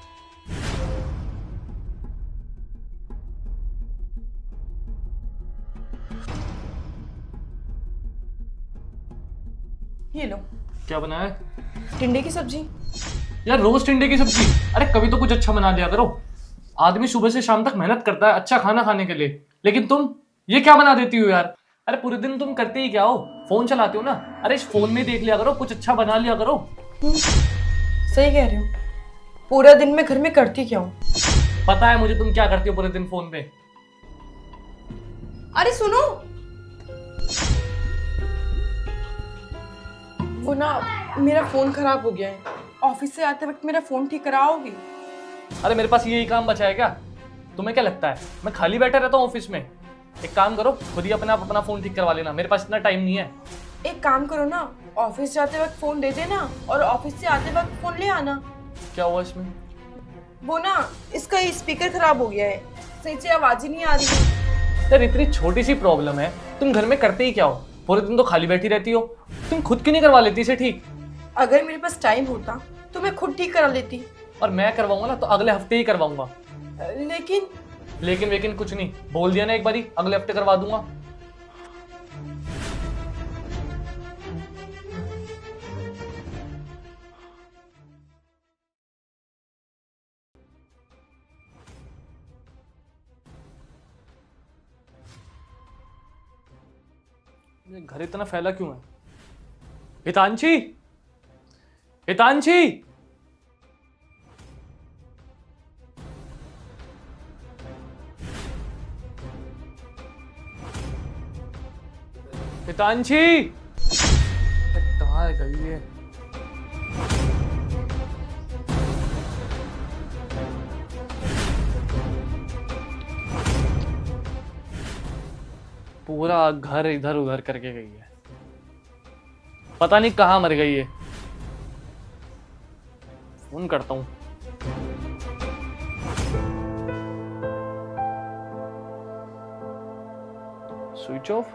ये लो, क्या बनाया है? टिंडे की सब्जी। यार रोज टिंडे की सब्जी? अरे कभी तो कुछ अच्छा बना दिया करो। आदमी सुबह से शाम तक मेहनत करता है अच्छा खाना खाने के लिए, लेकिन तुम ये क्या बना देती हो यार? अरे पूरे दिन तुम करते ही क्या हो? फोन चलाते हो ना? अरे इस फोन में देख लिया करो, कुछ अच्छा बना लिया करो। सही कह रही हो, पूरा दिन मैं घर में करती क्या हूँ। पता है मुझे तुम क्या करती हो पूरे दिन फोन पे। अरे सुनो, वो ना मेरा फोन खराब हो गया है, ऑफिस से आते वक्त मेरा फोन ठीक कराओगी? अरे मेरे पास यही काम बचा है क्या? तुम्हें क्या लगता है मैं खाली बैठा रहता हूँ ऑफिस में? एक काम करो, खुद ही अपना फोन ठीक करवा लेना, मेरे पास इतना टाइम नहीं है। एक काम करो ना, ऑफिस जाते वक्त फोन दे देना और ऑफिस से आते वक्त फोन ले आना। क्या हुआ इसमें? वो ना इसका स्पीकर खराब हो गया है, सही से आवाज ही नहीं आ रही है। यार इतनी छोटी सी प्रॉब्लम है, तुम घर में करते ही क्या हो? पूरे दिन तो खाली बैठी रहती हो, तुम खुद क्यों नहीं करवा लेती इसे ठीक? अगर मेरे पास टाइम होता तो मैं खुद ठीक करा लेती। और मैं करवाऊंगा ना तो अगले हफ्ते ही करवाऊंगा। लेकिन लेकिन कुछ नहीं, बोल दिया ना एक बारी, अगले हफ्ते करवा दूंगा। ये घर इतना फैला क्यों है? हितांशी, हितांशी, हितांशी, कहाँ है गई ये? पूरा घर इधर उधर करके गई है, पता नहीं कहाँ मर गई है। फोन करता हूँ। स्विच ऑफ,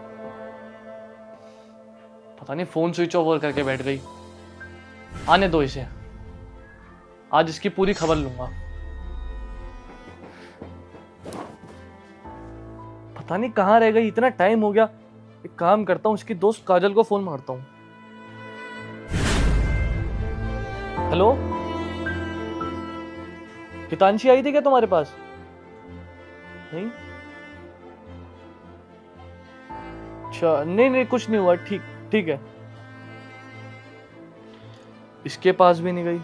पता नहीं फोन स्विच ऑफ और करके बैठ गई। आने दो इसे, आज इसकी पूरी खबर लूंगा। पता नहीं कहाँ रह गई, इतना टाइम हो गया। एक काम करता हूँ, उसकी दोस्त काजल को फोन मारता हूँ। हेलो, हितांशी आई थी क्या तुम्हारे पास? नहीं, अच्छा नहीं कुछ नहीं हुआ, ठीक है। इसके पास भी नहीं गई,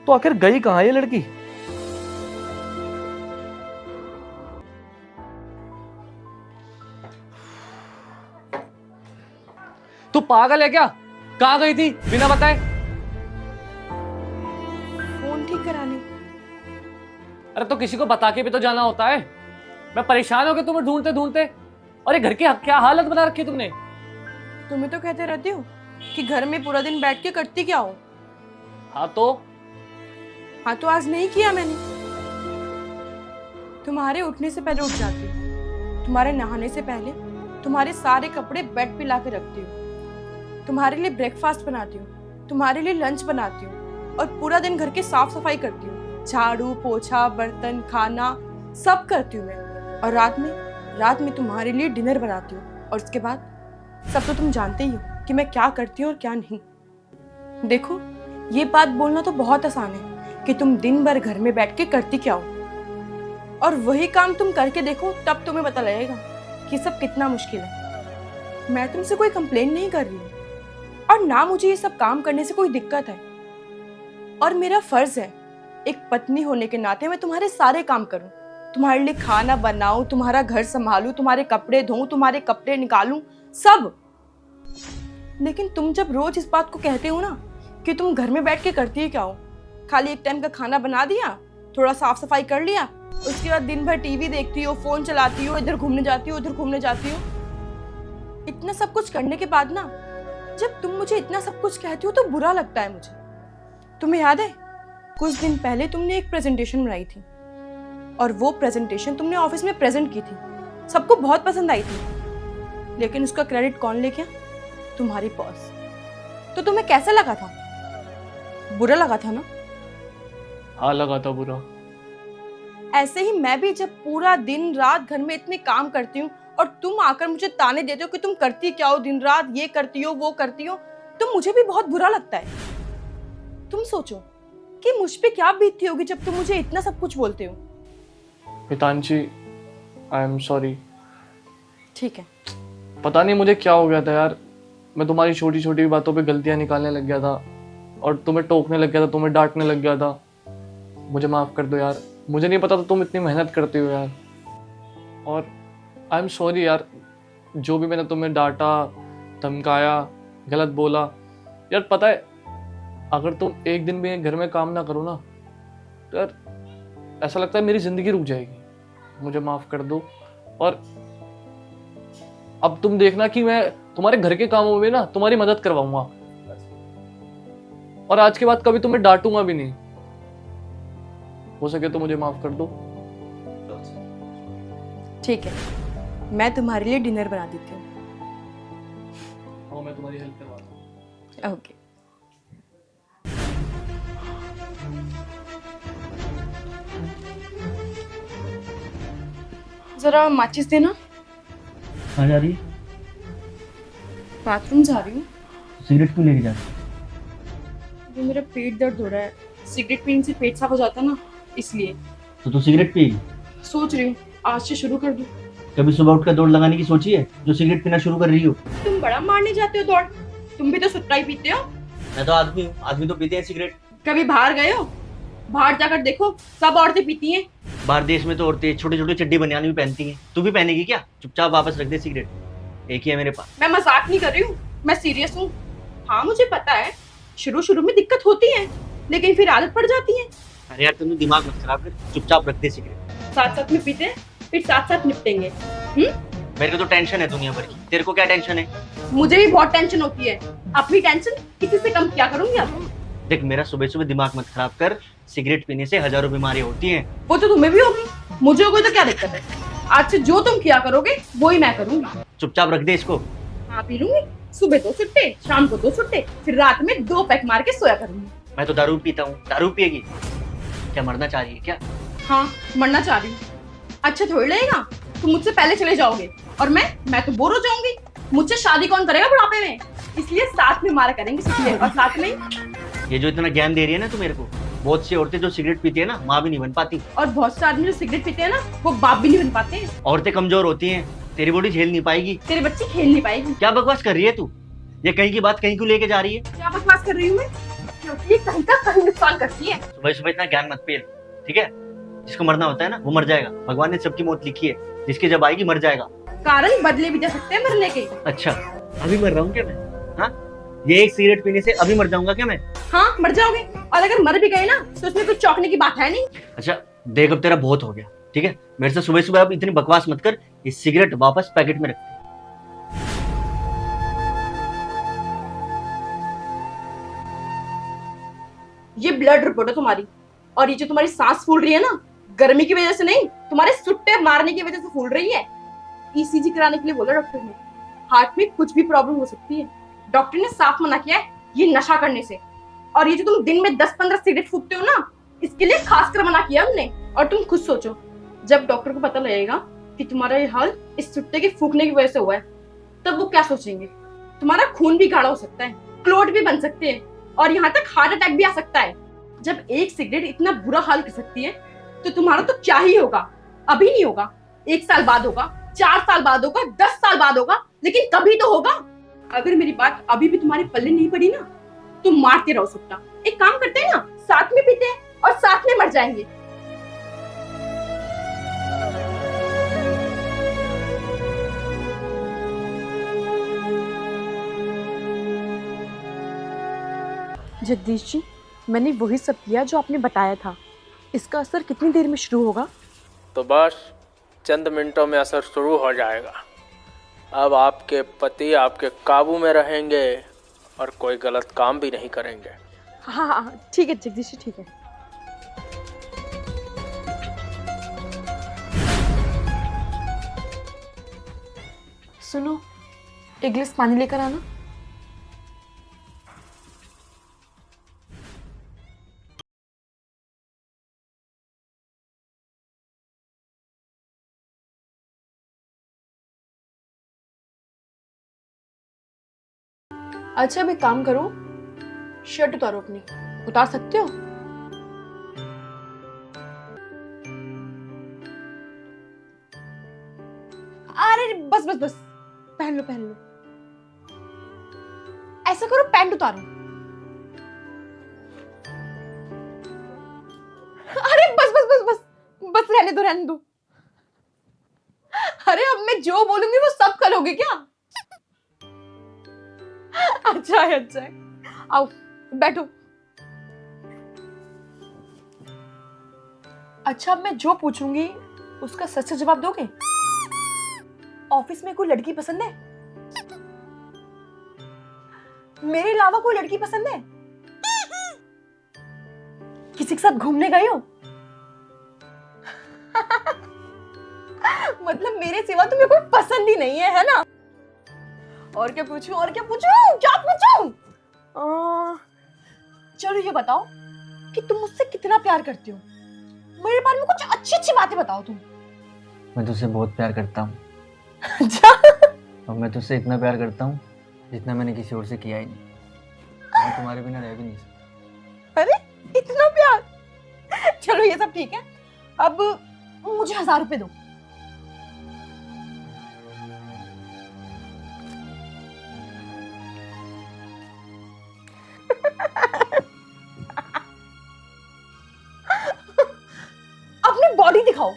तो आखिर गई कहाँ ये लड़की? तू पागल है क्या? कहाँ गई थी बिना बताए? फोन ठीक कराने। अरे तो किसी को बता के भी तो जाना होता है। मैं परेशान हो गया तुम्हें ढूंढते ढूंढते। और ये घर की क्या हालत बना रखी है तुमने? तुम्हें तो कहते रहती हो कि घर में पूरा दिन बैठ के करती क्या हो। हाँ तो आज नहीं किया मैंने। तुम्हारे उठने से पहले उठ जाती हूँ, तुम्हारे नहाने से पहले तुम्हारे सारे कपड़े बेड पे ला के रखती हूँ, तुम्हारे लिए ब्रेकफास्ट बनाती हूँ, तुम्हारे लिए लंच बनाती हूँ और पूरा दिन घर के साफ सफाई करती हूँ, झाड़ू पोछा बर्तन खाना सब करती हूँ मैं। और रात में तुम्हारे लिए डिनर बनाती हूँ। और उसके बाद सब तो तुम जानते ही हो कि मैं क्या करती हूँ और क्या नहीं। देखो, ये बात बोलना तो बहुत आसान है कि तुम दिन भर घर में बैठ के करती क्या हो, और वही काम तुम करके देखो, तब तुम्हें पता लगेगा कि सब कितना मुश्किल है। मैं तुमसे कोई कंप्लेन नहीं कर रही हूँ, और ना मुझे ये सब काम करने से कोई दिक्कत है, और मेरा फर्ज है एक पत्नी होने के नाते मैं तुम्हारे सारे काम करूं, तुम्हारे लिए खाना बनाऊं, तुम्हारा घर संभालूं, तुम्हारे कपड़े धोऊं, तुम्हारे कपड़े निकालूं, सब। लेकिन तुम जब रोज इस बात को कहते हो ना कि तुम घर में बैठ के करती है क्या हो, खाली एक टाइम का खाना बना दिया, थोड़ा साफ सफाई कर लिया, उसके बाद दिन भर टीवी देखती हो, फोन चलाती हो, इधर घूमने जाती हो, उधर घूमने जाती हो। इतना सब कुछ करने के बाद ना, जब तुम मुझे इतना सब कुछ कहती हो तो बुरा लगता है मुझे। तुम्हें याद है कुछ दिन पहले तुमने एक प्रेजेंटेशन बनाई थी, और वो प्रेजेंटेशन तुमने ऑफिस में प्रेजेंट की थी, सबको बहुत पसंद आई थी, लेकिन उसका क्रेडिट कौन ले गया? तुम्हारी बॉस। तो तुम्हें कैसा लगा था? बुरा लगा था ना? हाँ लगा था बुरा। ऐसे ही मैं भी जब पूरा दिन रात घर में इतने काम करती हूँ और तुम आकर मुझे ताने देते हो कि तुम करती क्या हो दिन रात, ये करती हो वो करती हो, तो मुझे भी बहुत बुरा लगता है। तुम सोचो कि मुझ पे क्या बीतती होगी जब तुम मुझे इतना सब कुछ बोलते हो। हितांशी, आई एम सॉरी। ठीक है। पता नहीं मुझे क्या हो गया था यार, मैं तुम्हारी छोटी छोटी बातों पे गलतियां निकालने लग गया था और तुम्हें टोकने लग गया था, तुम्हें डांटने लग गया था। मुझे माफ़ कर दो यार, मुझे नहीं पता था तुम इतनी मेहनत करती हो यार। और आई एम सॉरी यार, जो भी मैंने तुम्हें डांटा, धमकाया, गलत बोला। यार पता है, अगर तुम एक दिन भी घर में काम ना करो ना, तो यार ऐसा लगता है मेरी ज़िंदगी रुक जाएगी। मुझे माफ़ कर दो। और अब तुम देखना कि मैं तुम्हारे घर के कामों में ना तुम्हारी मदद करवाऊंगा, और आज के बाद कभी तुम्हें डांटूंगा भी नहीं। हो सके तो मुझे माफ कर दो। ठीक है, मैं तुम्हारे लिए डिनर बना देती हूँ। हाँ, मैं तुम्हारी हेल्प करवाता हूँ। ओके। जरा माचिस देना। कहाँ जा रही है? बाथरूम जा रही हूँ। सिगरेट क्यों लेके जा रही वो मेरा पेट दर्द हो रहा है, सिगरेट पीने से पेट साफ हो जाता ना, इसलिए। तो तू सिगरेट पिएगी? सोच रही हूँ आज से शुरू कर दूँ। कभी सुबह उठकर दौड़ लगाने की सोची है जो सिगरेट पीना शुरू कर रही हो? तुम बड़ा मारने जाते हो दौड़, तुम भी तो सुट्टा ही पीते हो। मैं तो आदमी हूँ, आदमी तो पीते हैं सिगरेट। कभी बाहर गए हो? बाहर जाकर देखो, सब औरतें पीती हैं। बाहर देश में तो औरतें छोटे छोटे चड्डी बनियान भी पहनती हैं। तू भी पहनेगी क्या? चुपचाप वापस रख दे सिगरेट, एक ही है मेरे पास। मैं मजाक नहीं कर रही हूँ, मैं सीरियस हूँ। हाँ मुझे पता है शुरू शुरू में दिक्कत होती है, लेकिन फिर आदत पड़ जाती है। अरे यार तुमने दिमाग मत खराब कर, चुपचाप रख दे सिगरेट। साथ साथ में पीते हैं, फिर साथ साथ निपटेंगे। मेरे को तो टेंशन है दुनिया भर की, तेरे को क्या टेंशन है? मुझे भी बहुत टेंशन होती है, अपनी टेंशन किसी से कम क्या करूंगी अब। देख मेरा सुबह सुबह दिमाग मत खराब कर, सिगरेट पीने से हजारों बीमारियां होती हैं। वो तो तुम्हें भी होगी, मुझे होगी तो क्या दिक्कत है? आज से जो तुम किया करोगे वो ही मैं करूंगी। चुपचाप रख दे इसको। हाँ पी लूंगी, सुबह 2 सुट्टे, शाम को 2 सुट्टे, फिर रात में 2 पैक मार के सोया करूंगी। मैं तो दारू पीता हूँ, दारू पिएगी क्या? मरना चाह रही है क्या? हाँ मरना चाह रही हूँ। अच्छा थोड़ी लगेगा, तुम मुझसे पहले चले जाओगे और मैं तो बोर हो जाऊंगी। मुझसे शादी कौन करेगा बुढ़ापे में? इसलिए साथ में मारा करेंगे सुट्टे, और साथ में। ये जो इतना ज्ञान दे रही है ना तू मेरे को, बहुत सी औरतें जो सिगरेट पीती है ना माँ भी नहीं बन पाती, और बहुत से आदमी जो सिगरेट पीते हैं ना वो बाप भी नहीं बन पाते हैं। औरतें कमजोर होती हैं, तेरी बॉडी झेल नहीं पाएगी। तेरे बच्चे खेल नहीं पाएगी। क्या बकवास कर रही है तू? ये कहीं की बात कहीं क्यों लेके जा रही है? क्या बकवास कर रही हूँ मैं? क्योंकि ये कहीं का कहीं नुकसान करती है। सुबह सुबह इतना ज्ञान मत पेल, ठीक है? जिसको मरना होता है ना वो मर जाएगा, भगवान ने सबकी मौत लिखी है, जिसकी जब आएगी मर जाएगा। कारण बदले भी जा सकते हैं मरने के। अच्छा अभी मर रहा हूँ क्या मैं? हाँ, ये एक सिगरेट पीने से अभी मर जाऊंगा क्या मैं? हाँ मर जाओगे, और अगर मर भी गए ना तो उसमें कुछ चौंकने की बात है नहीं। अच्छा देख अब तेरा बहुत हो गया, ठीक है? मेरे से सुबह सुबह अब इतनी बकवास मत कर, ये सिगरेट वापस पैकेट में रख दे। ये ब्लड रिपोर्ट है तुम्हारी, और ये जो तुम्हारी सांस फूल रही है ना, गर्मी की वजह से नहीं, तुम्हारे सुट्टे मारने की वजह से फूल रही है। ईसीजी कराने के लिए बोला डॉक्टर ने। हार्ट में कुछ भी प्रॉब्लम हो सकती है, डॉक्टर ने साफ मना किया है ये नशा करने से। और ये जो तुम दिन में 10-15 सिगरेट फूकते हो ना, इसके लिए खासकर मना किया हमने। और तुम खुद सोचो, जब डॉक्टर को पता लगेगा कि तुम्हारा ये हाल इस सुट्टे के फूकने की वजह से हुआ है, तब वो क्या सोचेंगे? तुम्हारा खून भी गाढ़ा हो सकता है, क्लोट भी बन सकते हैं, और यहाँ तक हार्ट अटैक भी आ सकता है। जब एक सिगरेट इतना बुरा हाल कर सकती है, तो तुम्हारा तो क्या ही होगा? अभी नहीं होगा, 1 साल बाद होगा, 4 साल बाद होगा, 10 साल बाद होगा, लेकिन कभी तो होगा। अगर मेरी बात अभी भी तुम्हारे पल्ले नहीं पड़ी ना, तो मारते रहो सुट्टा। एक काम करते हैं ना, साथ में पीते हैं और साथ में मर जाएंगे। जगदीश जी, मैंने वही सब किया जो आपने बताया था। इसका असर कितनी देर में शुरू होगा? तो बस चंद मिनटों में असर शुरू हो जाएगा। अब आपके पति आपके काबू में रहेंगे और कोई गलत काम भी नहीं करेंगे। हाँ हाँ ठीक है जगदीश जी, ठीक है। सुनो, एक गिलास पानी लेकर आना। अच्छा अब एक काम करो, शर्ट उतारो अपनी। उतार सकते हो? अरे बस बस बस, पहन लो पहन लो। ऐसा करो, पैंट उतारो। अरे बस बस बस बस बस, रहने दो रहने दो। अरे अब मैं जो बोलूंगी वो सब करोगे क्या? अच्छा है अच्छा है, आओ बैठो। अच्छा अब मैं जो पूछूंगी उसका सच से जवाब दोगे? ऑफिस में कोई लड़की पसंद है? मेरे अलावा कोई लड़की पसंद है? किसी के साथ घूमने गए हो? मतलब मेरे सिवा तुम्हें कोई पसंद ही नहीं है ना? और क्या पूछूं और क्या पूछूं क्या पूछूं? चलो ये बताओ कि तुम मुझसे कितना प्यार करते हो। मेरे बारे में कुछ अच्छी अच्छी बातें बताओ तुम। मैं तुझसे बहुत प्यार करता हूँ, अच्छा और मैं तुझसे इतना प्यार करता हूँ जितना मैंने किसी और से किया ही नहीं। मैं तुम्हारे बिना रह भी नहीं सकता। अरे इतना प्यार, चलो ये सब ठीक है। अब मुझे 1000 रुपए दो। अपनी बॉडी दिखाओ।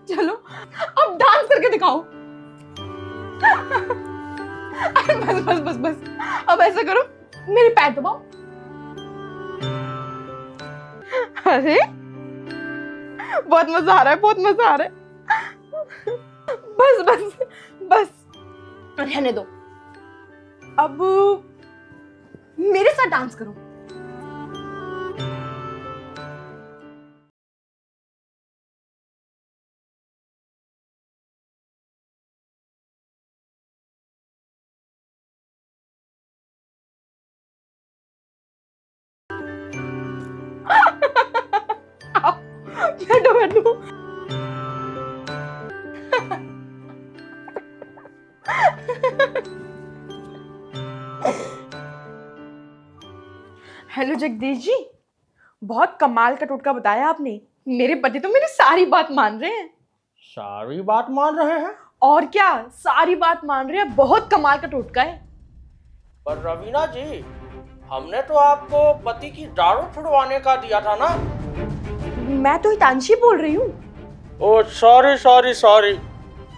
चलो अब डांस करके दिखाओ। अरे बस बस बस बस, अब ऐसा करो, मेरे पैर दबाओ। अरे बहुत मजा आ रहा है, बहुत मजा आ रहा है। बस बस बस, रहने दो। अब मेरे साथ डांस करो। आओ, बैठो बैठो। हेलो जगदीश जी, बहुत कमाल का टोटका बताया आपने। मेरे पति तो मेरी सारी बात मान रहे हैं। सारी बात मान रहे हैं? और क्या, सारी बात मान रहे हैं। बहुत कमाल का टोटका है। पर रवीना जी, हमने तो आपको पति की दारू छुड़वाने का दिया था ना? मैं तो हितांशी बोल रही हूँ। ओ सॉरी सॉरी सॉरी,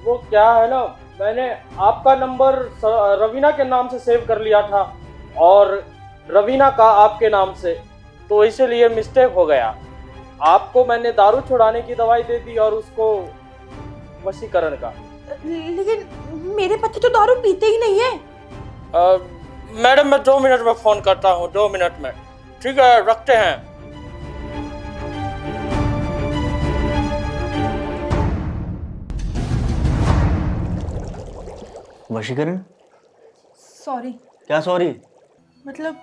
वो क्या है ना, मैंने आपका नंबर रवीना के नाम से सेव कर लिया था और रवीना का आपके नाम से, तो इसीलिए मिस्टेक हो गया। आपको मैंने दारू छुड़ाने की दवाई दे दी और उसको वशीकरण का। लेकिन मेरे पति तो दारू पीते ही नहीं है। मैडम मैं 2 मिनट में फोन करता हूँ, 2 मिनट में। ठीक है, रखते हैं। वशीकरण? सॉरी, क्या सॉरी? मतलब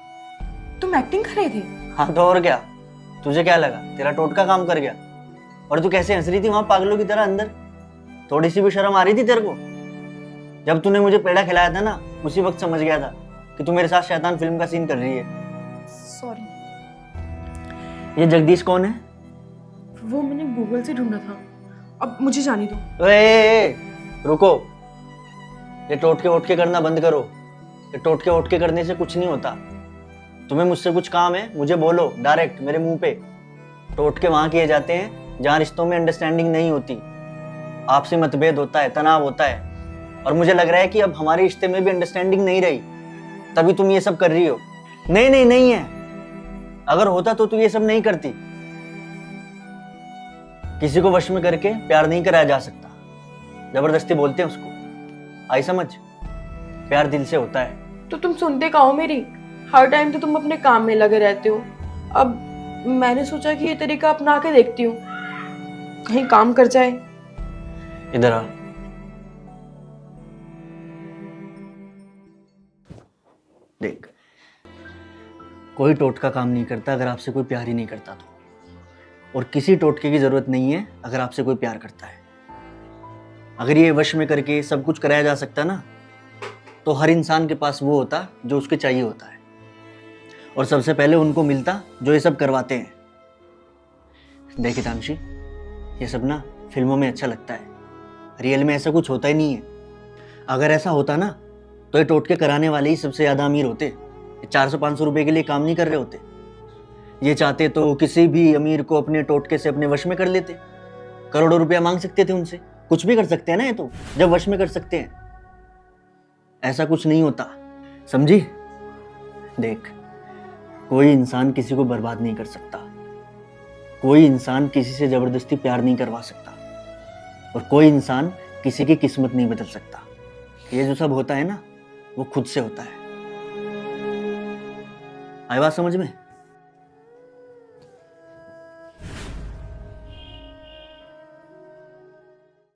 तुम एक्टिंग कर रहे थे? हाँ तो और क्या, तुझे क्या लगा तेरा टोटका काम कर गया? और तू कैसे हंस रही थी वहां पागलों की तरह अंदर? थोड़ी सी भी शर्म आ रही थी तेरे को? जब तूने मुझे पेड़ा खिलाया था ना, उसी वक्त समझ गया था कि तू मेरे साथ शैतान फिल्म का सीन कर रही है। सॉरी। ये जगदीश कौन है? वो मैंने गूगल से ढूंढा था, अब मुझे जाने दो। रुको, ये टोटके वोटके करना बंद करो। ये टोटके वोटके करने से कुछ नहीं होता। तुम्हें मुझसे कुछ काम है, मुझे बोलो डायरेक्ट मेरे मुंह पे। टोटके वहां किए जाते हैं जहां रिश्तों में अंडरस्टैंडिंग नहीं होती, आपसी मतभेद होता है, तनाव होता है। और मुझे लग रहा है कि अब हमारे रिश्ते में भी अंडरस्टैंडिंग नहीं रही, तभी तुम ये सब कर रही हो। नहीं नहीं नहीं है, अगर होता तो तू ये सब नहीं करती। किसी को वश में करके प्यार नहीं कराया जा सकता, जबरदस्ती बोलते हैं उसको। आई समझ? प्यार दिल से होता है। तो तुम सुनते कहो मेरी? हर टाइम तो तुम अपने काम में लगे रहते हो। अब मैंने सोचा कि ये तरीका अपना के देखती हूँ, कहीं काम कर जाए। इधर आ। देख, कोई टोटका काम नहीं करता अगर आपसे कोई प्यार ही नहीं करता तो, और किसी टोटके की जरूरत नहीं है अगर आपसे कोई प्यार करता है। अगर ये वश में करके सब कुछ कराया जा सकता ना, तो हर इंसान के पास वो होता जो उसके चाहिए होता है, और सबसे पहले उनको मिलता जो ये सब करवाते हैं। देख हितांशी, ये सब ना फिल्मों में अच्छा लगता है, रियल में ऐसा कुछ होता ही नहीं है। अगर ऐसा होता ना तो ये टोटके कराने वाले ही सबसे ज़्यादा अमीर होते। ये 400-500 रुपए के लिए काम नहीं कर रहे होते। ये चाहते तो किसी भी अमीर को अपने टोटके से अपने वश में कर लेते, करोड़ों रुपया मांग सकते थे उनसे, कुछ भी कर सकते हैं ना ये तो, जब वश में कर सकते हैं। ऐसा कुछ नहीं होता, समझी? देख, कोई इंसान किसी को बर्बाद नहीं कर सकता, कोई इंसान किसी से जबरदस्ती प्यार नहीं करवा सकता, और कोई इंसान किसी की किस्मत नहीं बदल सकता। ये जो सब होता है ना, वो खुद से होता है। आई बात समझ में?